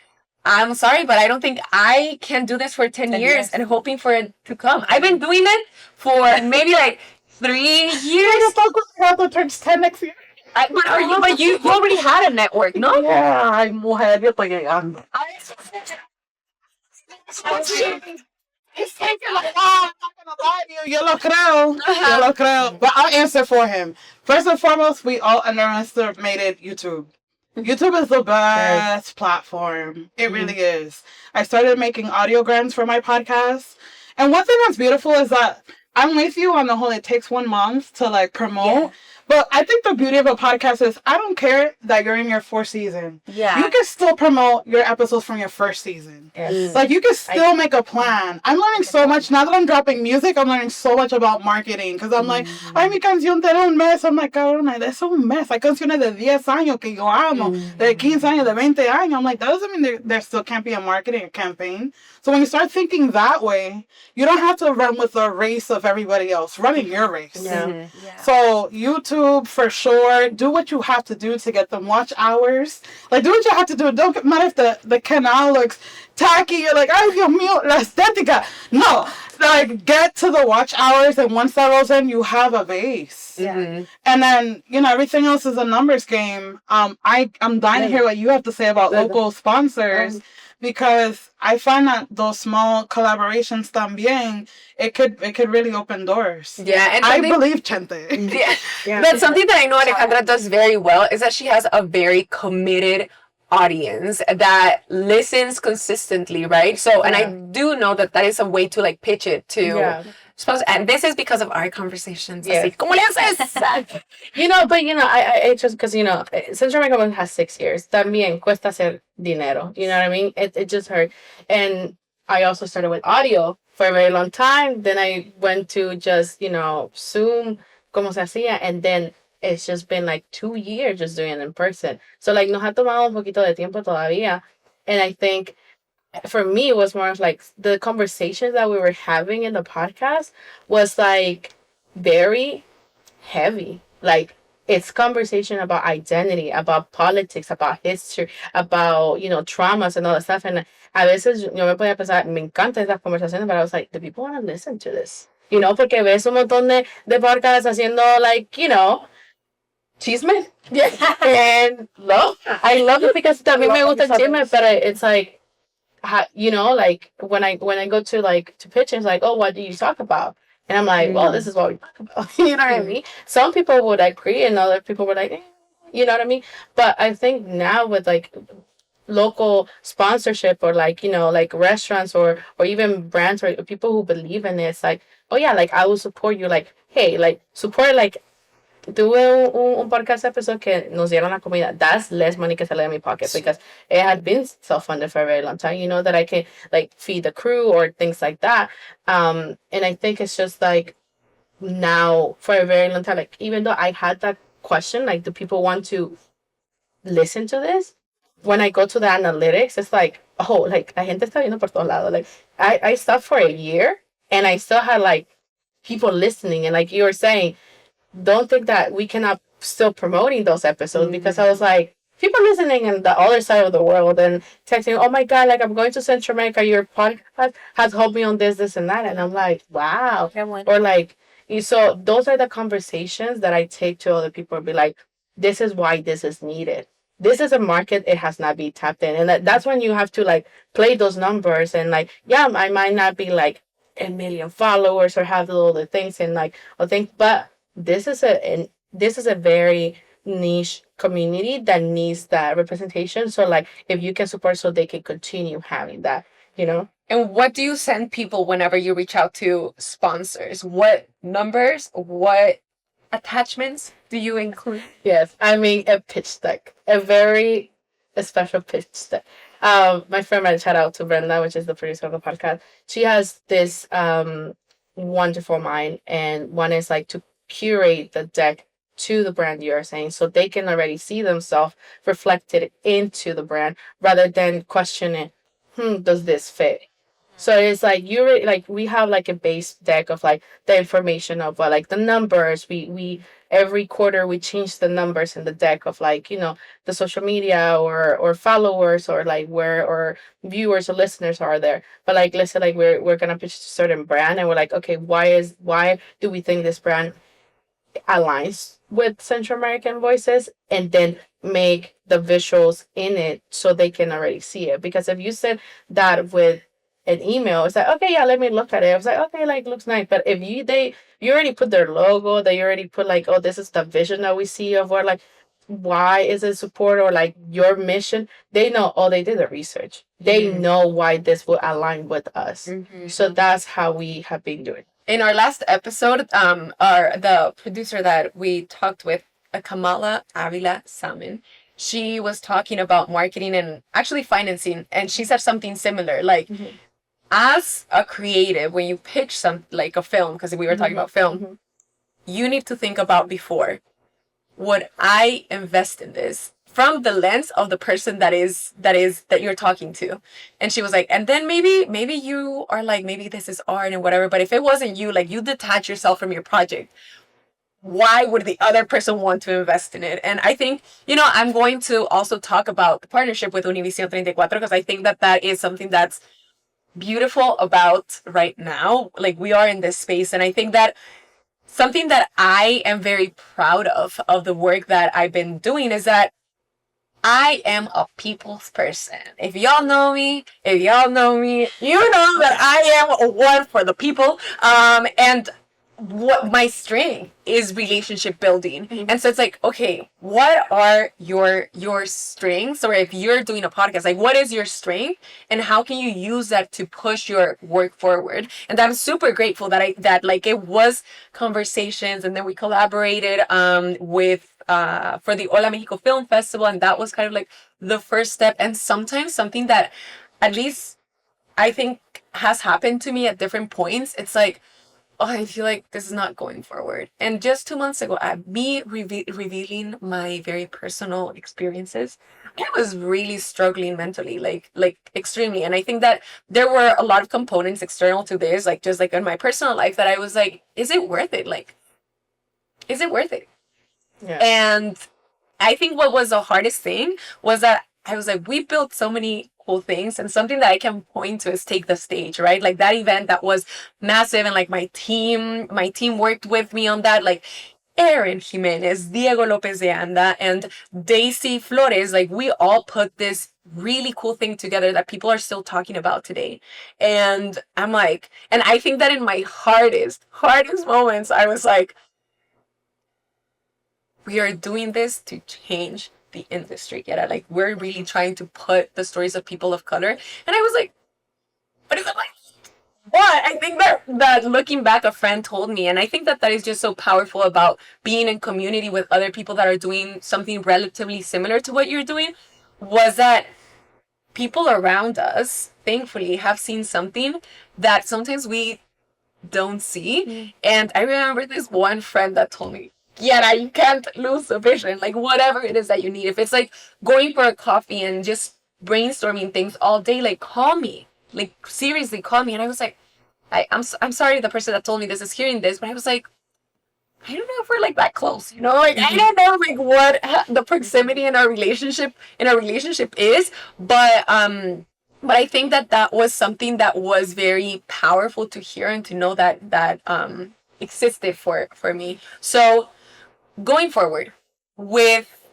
I'm sorry, but I don't think I can do this for 10 years and hoping for it to come. I've been doing it for maybe like 3 years. Gato turns 10 next year. But you already had a network, no? Yeah, ay, mujer, yo estoy llegando. He's thinking like, I'm not gonna lie to you. Yo lo creo. But I'll answer for him. First and foremost, we all underestimated YouTube. YouTube is the best platform. It really is. I started making audiograms for my podcast. And one thing that's beautiful is that I'm with you on the whole, it takes 1 month to like promote. Yeah. But I think the beauty of a podcast is I don't care that you're in your 4th season. Yeah. You can still promote your episodes from your 1st season. Yes. Like you can still make a plan. I'm learning so much. Now that I'm dropping music, I'm learning so much about marketing. Because I'm like, ay, mi canción tiene un mes. I'm like, cabrona, eso es un mes. Hay canciones de 10 años que yo amo. De 15 años, de 20 años. I'm like, that doesn't mean there still can't be a marketing campaign. So when you start thinking that way, you don't have to run with the race of everybody else. Run in your race. Yeah. So YouTube, for sure. Do what you have to do to get them watch hours. Like, do what you have to do. Don't get mad if the canal looks tacky. You're like, ay, Dios mío, la estética. No. Like, get to the watch hours, and once that rolls in, you have a base. Yeah. And then, everything else is a numbers game. I'm dying to hear what you have to say about local sponsors. Because I find that those small collaborations también, it could really open doors. Yeah, and I believe Chente. Yeah. But something that I know Alejandra does very well is that she has a very committed audience that listens consistently, right? So, and I do know that is a way to like pitch it to sponsors. And this is because of our conversations. Yeah. Así, ¿cómo le haces? I just, because, Central Makeup has 6 years. También cuesta hacer dinero. You know what I mean? It just hurt. And I also started with audio for a very long time. Then I went to just, Zoom, como se hacía. And then it's just been like 2 years just doing it in person. So like nos ha tomado un poquito de tiempo todavía. And I think for me it was more of like the conversations that we were having in the podcast was like very heavy. Like it's conversation about identity, about politics, about history, about, traumas and all that stuff. And a veces yo me podía pensar, me encantan esas conversaciones, but I was like, do people want to listen to this? Porque ves un montón de podcasts haciendo, like, chisme. Yeah. And no, I love it because también me gusta el chisme, but it's like, like when I go to pitch, it's like, oh, what do you talk about? And I'm like, well, this is what we talk about. You know what I mean? Some people would agree, and other people were like, you know what I mean? But I think now with like local sponsorship or like like restaurants or even brands or people who believe in it, it's like, oh yeah, like I will support you. Like, hey, like support, like tuve un podcast episode que nos dieron la comida. That's less money que sale de mi pocket because it had been self-funded for a very long time. That I can like feed the crew or things like that. And I think it's just like now for a very long time, like even though I had that question, like do people want to listen to this? When I go to the analytics, it's like, oh, like la gente está viendo por todos lados. Like I stopped for a year and I still had like people listening, and like you were saying, don't think that we cannot still promoting those episodes because I was like, people listening in the other side of the world and texting, oh my God, like I'm going to Central America, your podcast has helped me on this and that. And I'm like, wow. Or like, so those are the conversations that I take to other people and be like, this is why this is needed. This is a market it has not been tapped in. And that's when you have to like play those numbers and like, yeah, I might not be like a million followers or have all the things and like, I think, but this is a very niche community that needs that representation. So like if you can support so they can continue having that, And what do you send people whenever you reach out to sponsors? What numbers, what attachments do you include? Yes, I mean a pitch deck, a special pitch deck. My friend, I shout out to Brenda, which is the producer of the podcast. She has this wonderful mind, and one is like to curate the deck to the brand you are saying so they can already see themselves reflected into the brand rather than questioning, does this fit? So it's like we have like a base deck of like the information of like the numbers. We every quarter we change the numbers in the deck of like the social media or followers or like where or viewers or listeners are there. But like let's say like we're gonna pitch a certain brand and we're like, okay, why do we think this brand aligns with Central American voices, and then make the visuals in it so they can already see it. Because if you said that with an email, it's like, okay, yeah, let me look at it. I was like, okay, like looks nice. But if you already put their logo, they already put like, oh, this is the vision that we see of what like why is it support or like your mission, they know, oh, they did the research. They know why this will align with us. So that's how we have been doing. In our last episode, the producer that we talked with, Kamala Avila Salmon, she was talking about marketing and actually financing, and she said something similar. Like, as a creative, when you pitch like a film, because we were talking about film, you need to think about before, would I invest in this? From the lens of the person that you're talking to. And she was like, and then maybe you are like, maybe this is art and whatever, but if it wasn't you, like you detach yourself from your project, why would the other person want to invest in it? And I think, I'm going to also talk about the partnership with Univision 34 because I think that is something that's beautiful about right now. Like we are in this space, and I think that something that I am very proud of the work that I've been doing is that I am a people's person. If y'all know me, you know that I am one for the people. And what my strength is relationship building. And so it's like, okay, what are your strengths? Or if you're doing a podcast, like what is your strength and how can you use that to push your work forward? And I'm super grateful that like it was conversations, and then we collaborated with for the Hola Mexico Film Festival, and that was kind of like the first step. And sometimes something that at least I think has happened to me at different points, it's like, oh, I feel like this is not going forward. And just 2 months ago, me revealing my very personal experiences, I was really struggling mentally, like extremely. And I think that there were a lot of components external to this, like just like in my personal life, that I was like, is it worth it? Like, is it worth it? Yeah. And I think what was the hardest thing was that I was like, we built so many cool things, and something that I can point to is Take the Stage, right? Like that event that was massive, and like my team worked with me on that. Like Aaron Jimenez, Diego Lopez de Anda, and Daisy Flores, like we all put this really cool thing together that people are still talking about today. And I'm like, and I think that in my hardest moments, I was like, we are doing this to change the industry. Yeah, like we're really trying to put the stories of people of color. And I was like, what is it like? What? I think that looking back, a friend told me, and I think that is just so powerful about being in community with other people that are doing something relatively similar to what you're doing, was that people around us, thankfully, have seen something that sometimes we don't see. And I remember this one friend that told me, yeah, you can't lose the vision. Like whatever it is that you need. If it's like going for a coffee and just brainstorming things all day, like call me. Like seriously, call me. And I was like, I'm sorry the person that told me this is hearing this, but I was like, I don't know if we're like that close, you know? Like I don't know like what the proximity in our relationship is, but I think that was something that was very powerful to hear and to know that existed for me. So going forward with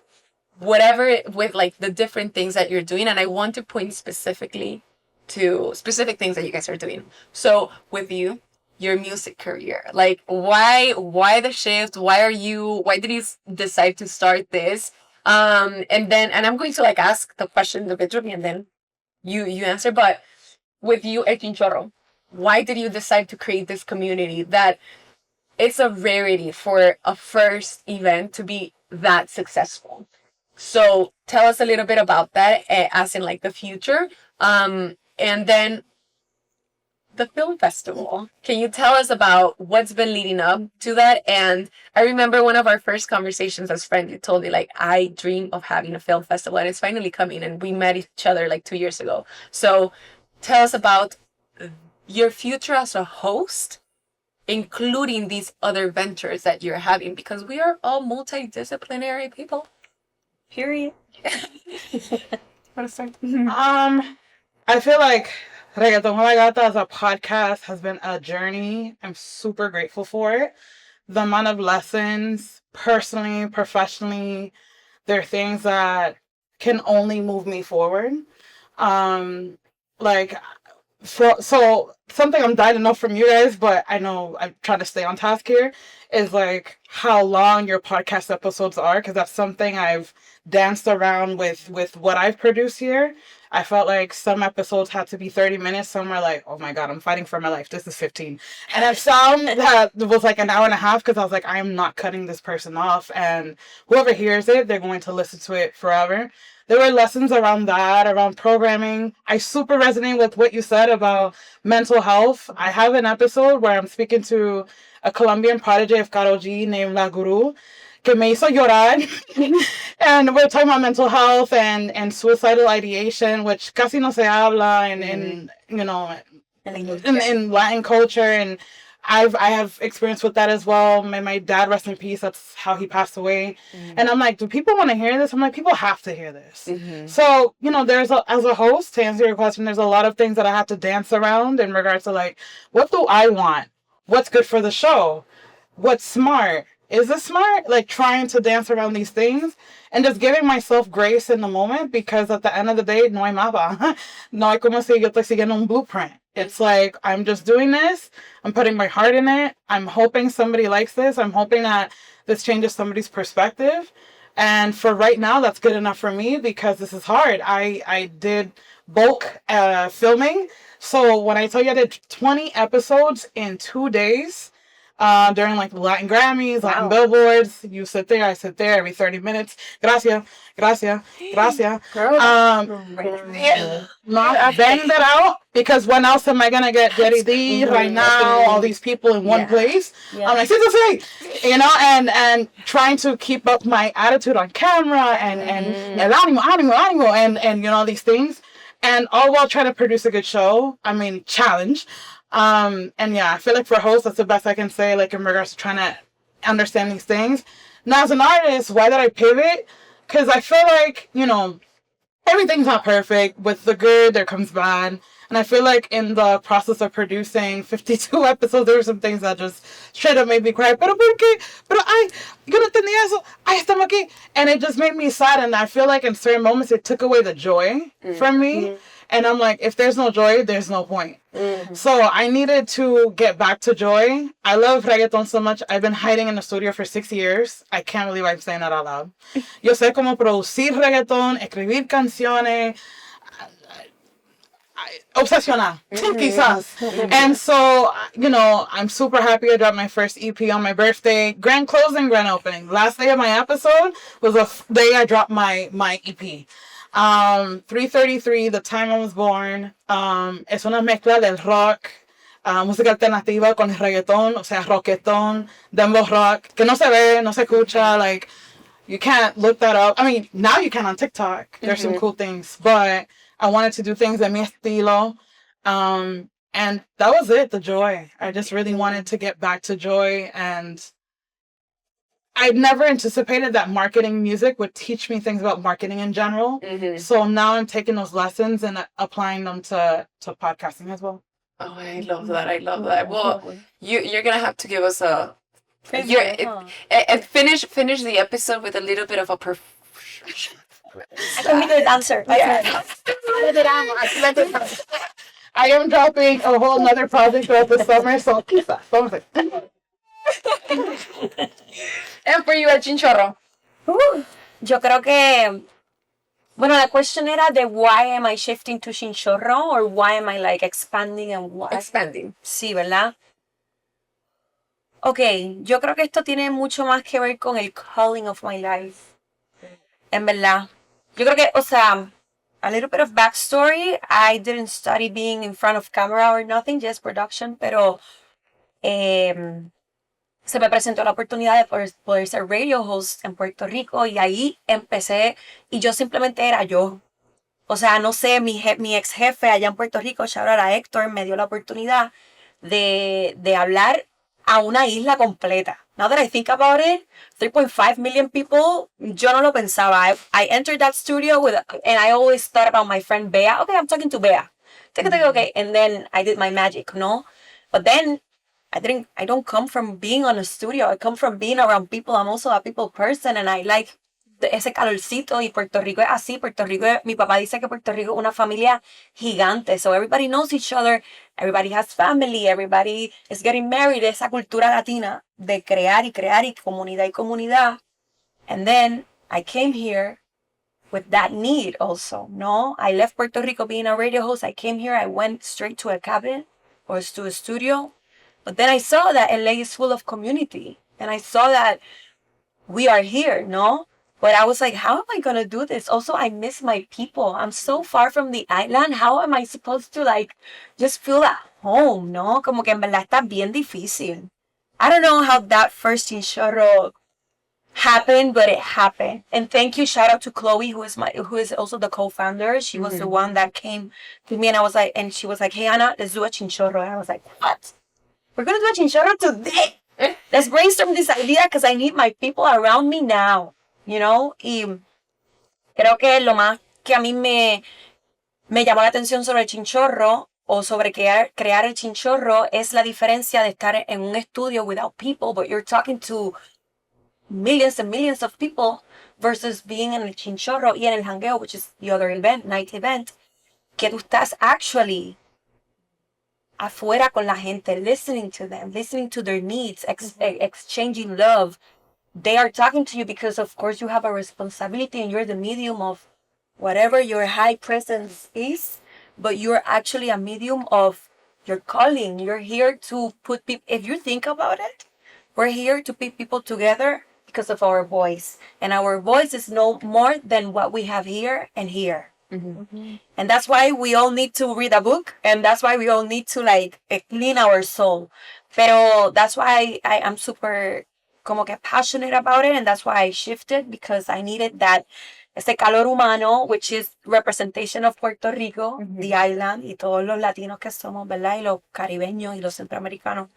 with like the different things that you're doing, and I want to point specifically to specific things that you guys are doing. So with your music career, like why the shift? Why did you decide to start this? And I'm going to like ask the question individually, and then you answer. But with you, El Chinchorro, why did you decide to create this community that it's a rarity for a first event to be that successful? So tell us a little bit about that, as in like the future. And then the film festival. Can you tell us about what's been leading up to that? And I remember one of our first conversations as friends, you told me like, I dream of having a film festival, and it's finally coming, and we met each other like 2 years ago. So tell us about your future as a host, including these other ventures that you're having, because we are all multidisciplinary people. Period. Want to start? I feel like Reggaetón con la Gata as a podcast has been a journey. I'm super grateful for it. The amount of lessons, personally, professionally, they're things that can only move me forward. Like, so something I'm dying to know from you guys, but I know I'm trying to stay on task here, is like how long your podcast episodes are, because that's something I've danced around with what I've produced here. I felt like some episodes had to be 30 minutes. Some were like, oh my God, I'm fighting for my life. This is 15. And I've found that it was like an hour and a half, because I was like, I am not cutting this person off. And whoever hears it, they're going to listen to it forever. There were lessons around that, around programming. I super resonate with what you said about mental health. I have an episode where I'm speaking to a Colombian prodigy of Karol G named La Guru, que me hizo llorar. And we're talking about mental health and suicidal ideation, which casi no se habla in Latin culture. And I have experience with that as well. My dad, rest in peace, that's how he passed away. And I'm like, do people want to hear this? I'm like, people have to hear this. So, as a host, to answer your question, there's a lot of things that I have to dance around in regards to like, what do I want? What's good for the show? What's smart? Is this smart? Like trying to dance around these things and just giving myself grace in the moment, because at the end of the day, no hay mapa. No hay como si yo estoy siguiendo un blueprint. It's like, I'm just doing this. I'm putting my heart in it. I'm hoping somebody likes this. I'm hoping that this changes somebody's perspective. And for right now, that's good enough for me, because this is hard. I did bulk filming. So when I tell you I did 20 episodes in 2 days, during like the Latin Grammys, Latin Billboards, you sit there, I sit there every 30 minutes. Gracias. Not bang that out, because when else am I gonna get Jerry D right now? All these people in one place. I'm like, sí, and trying to keep up my attitude on camera and el ánimo, and all these things, and all while trying to produce a good show. I mean, challenge. And yeah, I feel like for hosts, that's the best I can say, like in regards to trying to understand these things. Now, as an artist, why did I pivot? Because I feel like, you know, everything's not perfect. With the good, there comes bad. And I feel like in the process of producing 52 episodes, there were some things that just straight up made me cry. Pero por qué? Pero ay, yo no tenía eso. Ay, estamos aquí. And it just made me sad. And I feel like in certain moments, it took away the joy from me. And I'm like, if there's no joy, there's no point. So I needed to get back to joy. I love reggaeton so much. I've been hiding in the studio for 6 years. I can't believe I'm saying that out loud. Yo sé cómo producir reggaeton, escribir canciones. Obsesionada, quizás. And so, you know, I'm super happy I dropped my first EP on my birthday. Grand closing, grand opening. Last day of my episode was the day I dropped my EP. 3:33, the time I was born. Es una mezcla del rock, música alternativa con el reggaetón, o sea, rocketón, dembow rock, que no se ve, no se escucha, like, you can't look that up. I mean, now you can on TikTok. There's some cool things, but I wanted to do things de mi estilo. And that was it, the joy. I just really wanted to get back to joy, and I never anticipated that marketing music would teach me things about marketing in general. So now I'm taking those lessons and applying them to podcasting as well. Oh, I love that. I love that. Well, you're going to have to give us and finish the episode with a little bit of a I can be the dancer. Yeah. I am dropping a whole nother project throughout the summer, so quizás, vamos a ver. And for you, El Chinchorro. Yo creo que, bueno, la question era de why am I shifting to Chinchorro or why am I like expanding and what? Expanding. Sí, ¿verdad? Ok, yo creo que esto tiene mucho más que ver con el calling of my life. En verdad. Yo creo que, o sea, a little bit of backstory. I didn't study being in front of camera or nothing, just production, pero se me presentó la oportunidad de poder ser radio host en Puerto Rico y ahí empecé y yo simplemente era yo. O sea, no sé, mi ex jefe allá en Puerto Rico, shout out a Héctor, me dio la oportunidad de hablar a una isla completa. Now that I think about it, 3.5 million people, yo no lo pensaba. I entered that studio and I always thought about my friend Bea. Okay, I'm talking to Bea. Okay, and then I did my magic, no? But then I don't come from being on a studio. I come from being around people. I'm also a people person and I like ese calorcito y Puerto Rico es así. Puerto Rico, mi papá dice que Puerto Rico es una familia gigante. So everybody knows each other. Everybody has family. Everybody is getting married. Esa cultura latina de crear y comunidad. And then I came here with that need also, no? I left Puerto Rico being a radio host. I came here. I went straight to a cabin or to a studio. But then I saw that LA is full of community. And I saw that we are here, no? But I was like, how am I going to do this? Also, I miss my people. I'm so far from the island. How am I supposed to, like, just feel at home, no? Como que en verdad está bien difícil. I don't know how that first Chinchorro happened, but it happened. And thank you, shout out to Chloe, who is also the co-founder. She was the one that came to me, and she was like, hey, Ana, let's do a Chinchorro. And I was like, what? We're going to do a Chinchorro today? Let's brainstorm this idea because I need my people around me now, you know? Y creo que lo más que a mí me llamó la atención sobre el Chinchorro o sobre crear el Chinchorro es la diferencia de estar en un estudio without people, but you're talking to millions and millions of people versus being in el Chinchorro y en el jangueo, which is the other event, night event, que tú estás actually afuera con la gente, listening to them, listening to their needs, exchanging love. They are talking to you because, of course, you have a responsibility and you're the medium of whatever your high presence is, but you're actually a medium of your calling. You're here to put people, if you think about it, we're here to put people together because of our voice. And our voice is no more than what we have here and here. And that's why we all need to read a book, and that's why we all need to like clean our soul. Pero that's why I am super como que passionate about it, and that's why I shifted, because I needed that ese calor humano, which is representation of Puerto Rico, the island, y todos los latinos que somos, ¿verdad? Y los caribeños y los centroamericanos.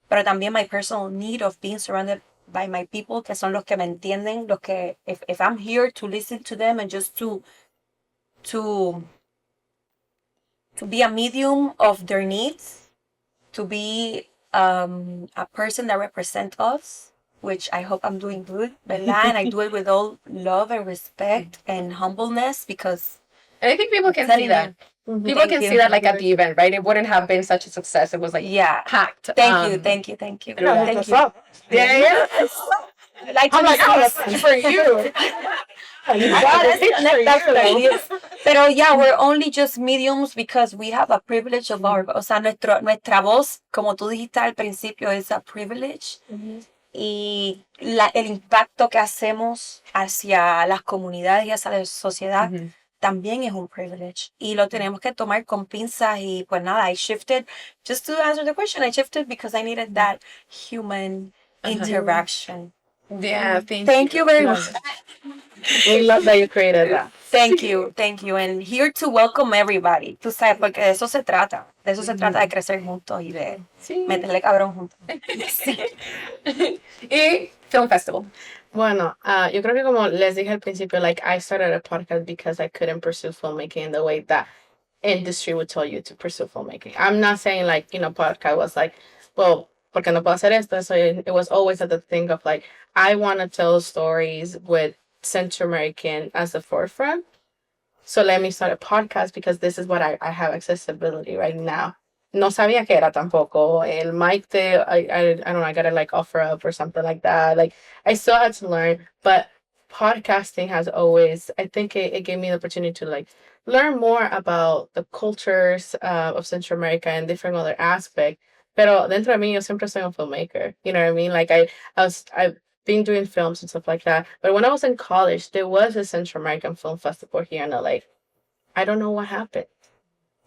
Pero también my personal need of being surrounded by my people, que son los que me entienden, los que, if I'm here to listen to them and just to be a medium of their needs, to be a person that represents us, which I hope I'm doing good, ¿verdad? And I do it with all love and respect and humbleness, because And I think people can see that. People Thank can you. see that like at the event, right? It wouldn't have been such a success. It was like yeah. packed. Thank you. Thank you. Yeah, Thank that's you. up. Yeah. I like to I'm like, be oh, seen. that's for you. Pero yeah, we're only just mediums because we have a privilege of our, o sea, nuestra voz, como tú dijiste al principio, es a privilege. Y el impacto que hacemos hacia las comunidades y hacia la sociedad también es un privilege. Y lo tenemos que tomar con pinzas. Y pues nada, I shifted, just to answer the question, I shifted because I needed that human interaction. Yeah, Thank you very much. We love that you created that. Thank you. And here to welcome everybody. Tú sabes, porque de eso se trata. De eso se trata, de crecer juntos y de meterle cabrón juntos. Y Film Festival. Bueno, yo creo que como les dije al principio, like I started a podcast because I couldn't pursue filmmaking in the way that industry would tell you to pursue filmmaking. I'm not saying like, podcast was like, well, porque no puedo hacer esto? So it was always at the thing of like, I want to tell stories with Central American as the forefront. So let me start a podcast because this is what I have accessibility right now. No sabía que era tampoco. El mic I don't know, I gotta like offer up or something like that. Like I still had to learn, but podcasting has always, I think it gave me the opportunity to like learn more about the cultures of Central America and different other aspects. Pero dentro de mí, yo siempre soy un filmmaker. You know what I mean? Like I've been doing films and stuff like that. But when I was in college, there was a Central American Film Festival here in LA. I don't know what happened.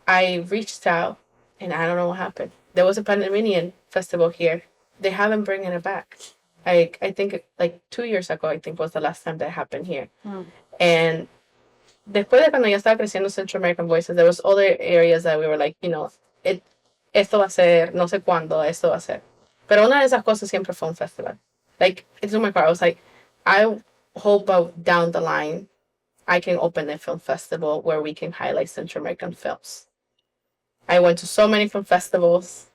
I reached out and I don't know what happened. There was a Panamanian festival here. They haven't bringing it back. I think like 2 years ago, I think was the last time that happened here. And después de cuando ya estaba creciendo Central American Voices, there was other areas that we were like, esto va a ser, no sé cuándo, esto va a ser. Pero una de esas cosas siempre fue un festival. Like, it's in my car. I was like, I hope down the line, I can open a film festival where we can highlight Central American films. I went to so many film festivals.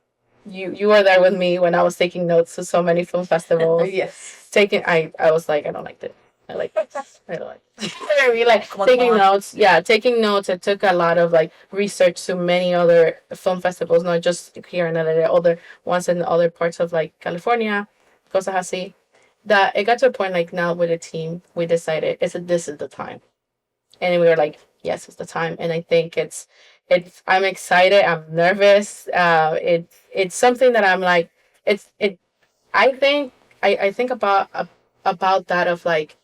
You were there with me when I was taking notes to so many film festivals. Yes. I was like, I don't like this. I like this. I don't like this. Like taking notes. Yeah, taking notes. It took a lot of like research to many other film festivals, not just here in LA, other ones in other parts of like California, cosas así. That it got to a point like now with the team, we decided this is the time. And we were like, yes, it's the time. And I think I'm excited. I'm nervous. It's something that I'm like, I think about that of like,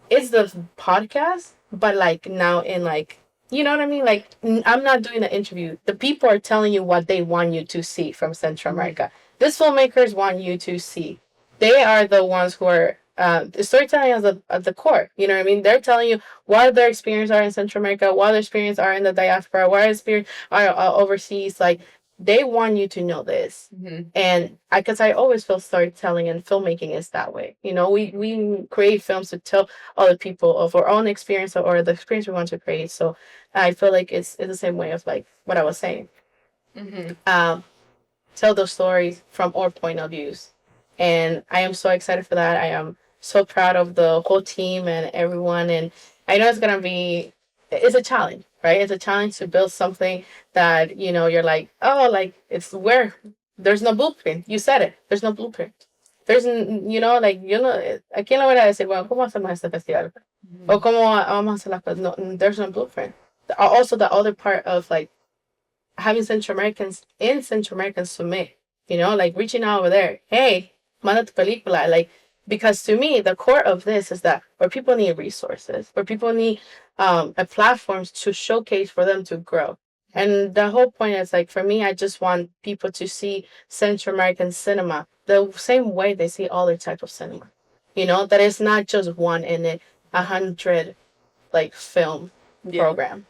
it's the podcast, but like now in like, you know what I mean? Like, I'm not doing an interview. The people are telling you what they want you to see from Central America. These filmmakers want you to see. They are the ones who are the storytelling is at the core. You know what I mean? They're telling you what their experience are in Central America, what their experience are in the diaspora, what their experience are overseas. Like, they want you to know this. And because I always feel storytelling and filmmaking is that way. We create films to tell other people of our own experience or the experience we want to create. So I feel like it's the same way of like what I was saying. Tell those stories from our point of views. And I am so excited for that. I am so proud of the whole team and everyone. And I know it's a challenge, right? It's a challenge to build something that, you're like, oh, like it's where there's no blueprint. You said it. There's no blueprint. There's, ¿a quién le voy a decir, bueno, ¿cómo hacemos este festival? O ¿cómo vamos a hacer las cosas? No, there's no blueprint. Also, the other part of like having Central Americans submit, like reaching out over there. Hey, manda tu película. Like, because to me, the core of this is that where people need resources, where people need platforms to showcase for them to grow. And the whole point is like, for me, I just want people to see Central American cinema the same way they see other type of cinema. That it's not just one in it, 100 like film program.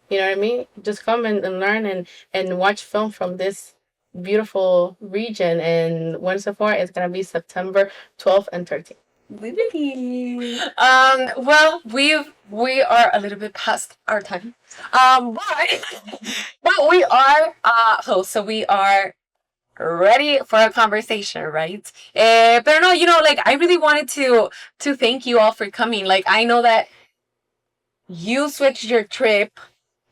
You know what I mean? Just come and learn and watch film from this beautiful region. And when Sephora is gonna be September 12th and 13th. Well, we are a little bit past our time. But we are hosts, so we are ready for a conversation, right? But no, like I really wanted to thank you all for coming. Like I know that you switched your trip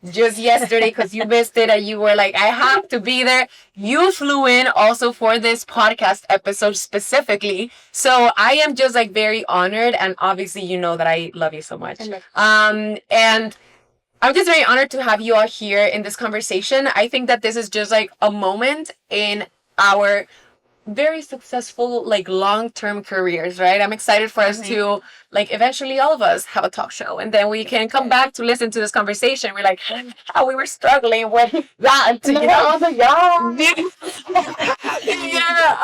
just yesterday because you missed it and you were like, I have to be there. You flew in also for this podcast episode specifically. So I am just like very honored, and obviously you know that I love you so much. And I'm just very honored to have you all here in this conversation. I think that this is just like a moment in our very successful like long-term careers, right? I'm excited for us to like eventually all of us have a talk show, and then we can come back to listen to this conversation. We're like, how we were struggling with that, No, I was like, yeah.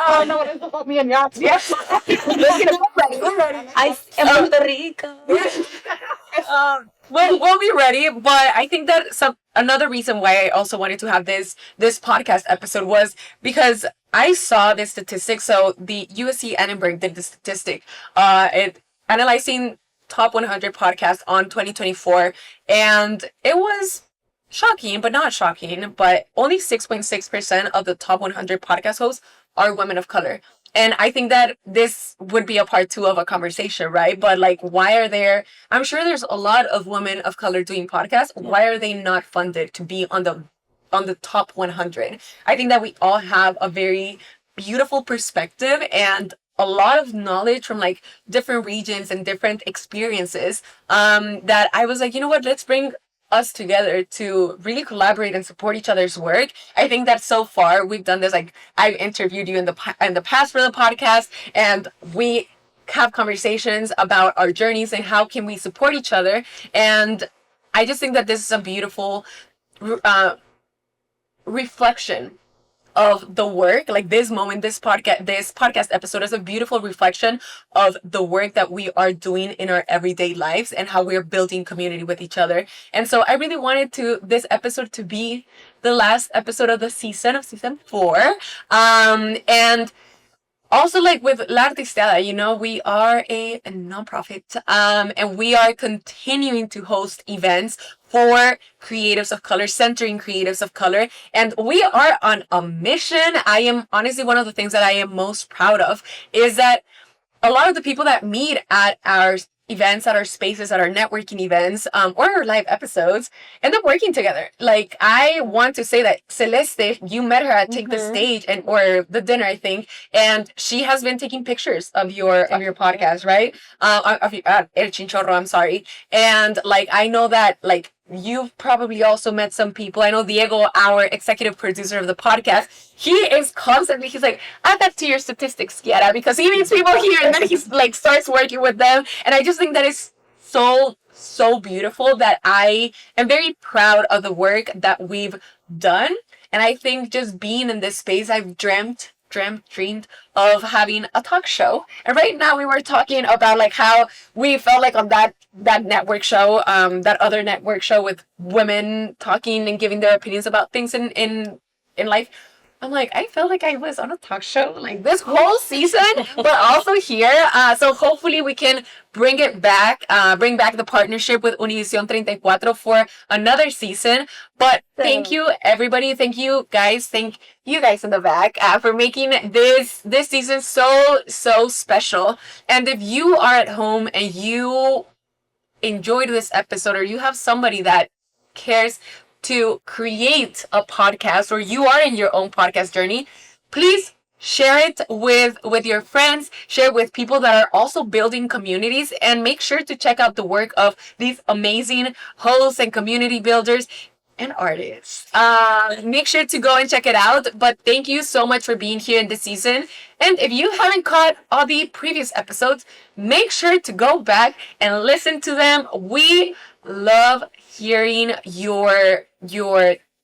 I know what it's about me and yachts. Yes. We're ready. I am Puerto Rican. We'll be ready, but I think that another reason why I also wanted to have this podcast episode was because I saw this statistic. So the USC Edinburgh did the statistic, it analyzing top 100 podcasts on 2024, and it was shocking, but not shocking. But only 6.6% of the top 100 podcast hosts are women of color. And I think that this would be a part 2 of a conversation, right? But like, why are I'm sure there's a lot of women of color doing podcasts. Why are they not funded to be on the top 100? I think that we all have a very beautiful perspective and a lot of knowledge from like different regions and different experiences, that I was like, you know what, let's bring us together to really collaborate and support each other's work. I think that so far we've done this. Like I've interviewed you in the past for the podcast, and we have conversations about our journeys and how can we support each other. And I just think that this is a beautiful reflection of the work. Like this moment, this podcast episode is a beautiful reflection of the work that we are doing in our everyday lives and how we're building community with each other. And so I really wanted this episode to be the last episode of season 4. And also, like with Artisteada, we are a nonprofit, and we are continuing to host events for creatives of color, centering creatives of color, and we are on a mission. I am honestly, one of the things that I am most proud of is that a lot of the people that meet at our events, at our spaces, at our networking events, or our live episodes, end up working together. Like I want to say that Celeste, you met her at Take the Stage or the dinner, I think, and she has been taking pictures of your podcast, right? Of El Chinchorro, I'm sorry. And like I know that like you've probably also met some people. I know Diego, our executive producer of the podcast, he's like, add that to your statistics, Kiara, because he meets people here and then he's like starts working with them. And I just think that is so beautiful, that I am very proud of the work that we've done. And I think just being in this space, I've dreamed of having a talk show. And right now we were talking about like how we felt like on that network show, that other network show with women talking and giving their opinions about things in life. I'm like, I felt like I was on a talk show like this whole season, but also here. So hopefully we can bring back the partnership with Univision 34 for another season. But thank you, everybody. Thank you, guys. Thank you guys in the back for making this season so special. And if you are at home and you enjoyed this episode, or you have somebody that cares to create a podcast, or you are in your own podcast journey, please share it with your friends, share it with people that are also building communities, and make sure to check out the work of these amazing hosts and community builders and artists. Make sure to go and check it out. But thank you so much for being here in this season. And if you haven't caught all the previous episodes, make sure to go back and listen to them. We love hearing your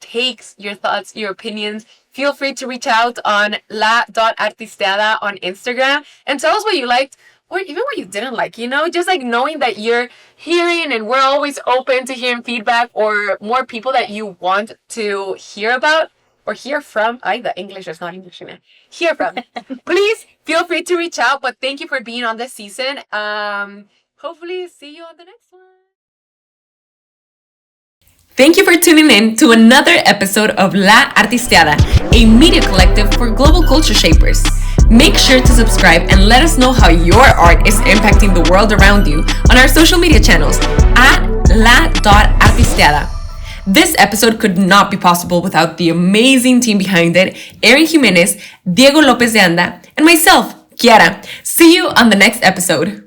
takes, your thoughts, your opinions. Feel free to reach out on la.artisteada on Instagram and tell us what you liked or even what you didn't like, just like knowing that you're hearing, and we're always open to hearing feedback or more people that you want to hear about. or hear from, the English is not English, hear from, please feel free to reach out. But thank you for being on this season. Hopefully see you on the next one. Thank you for tuning in to another episode of La Artisteada, a media collective for global culture shapers. Make sure to subscribe and let us know how your art is impacting the world around you on our social media channels at la.artisteada. This episode could not be possible without the amazing team behind it, Erin Jimenez, Diego Lopez de Anda, and myself, Kiara. See you on the next episode.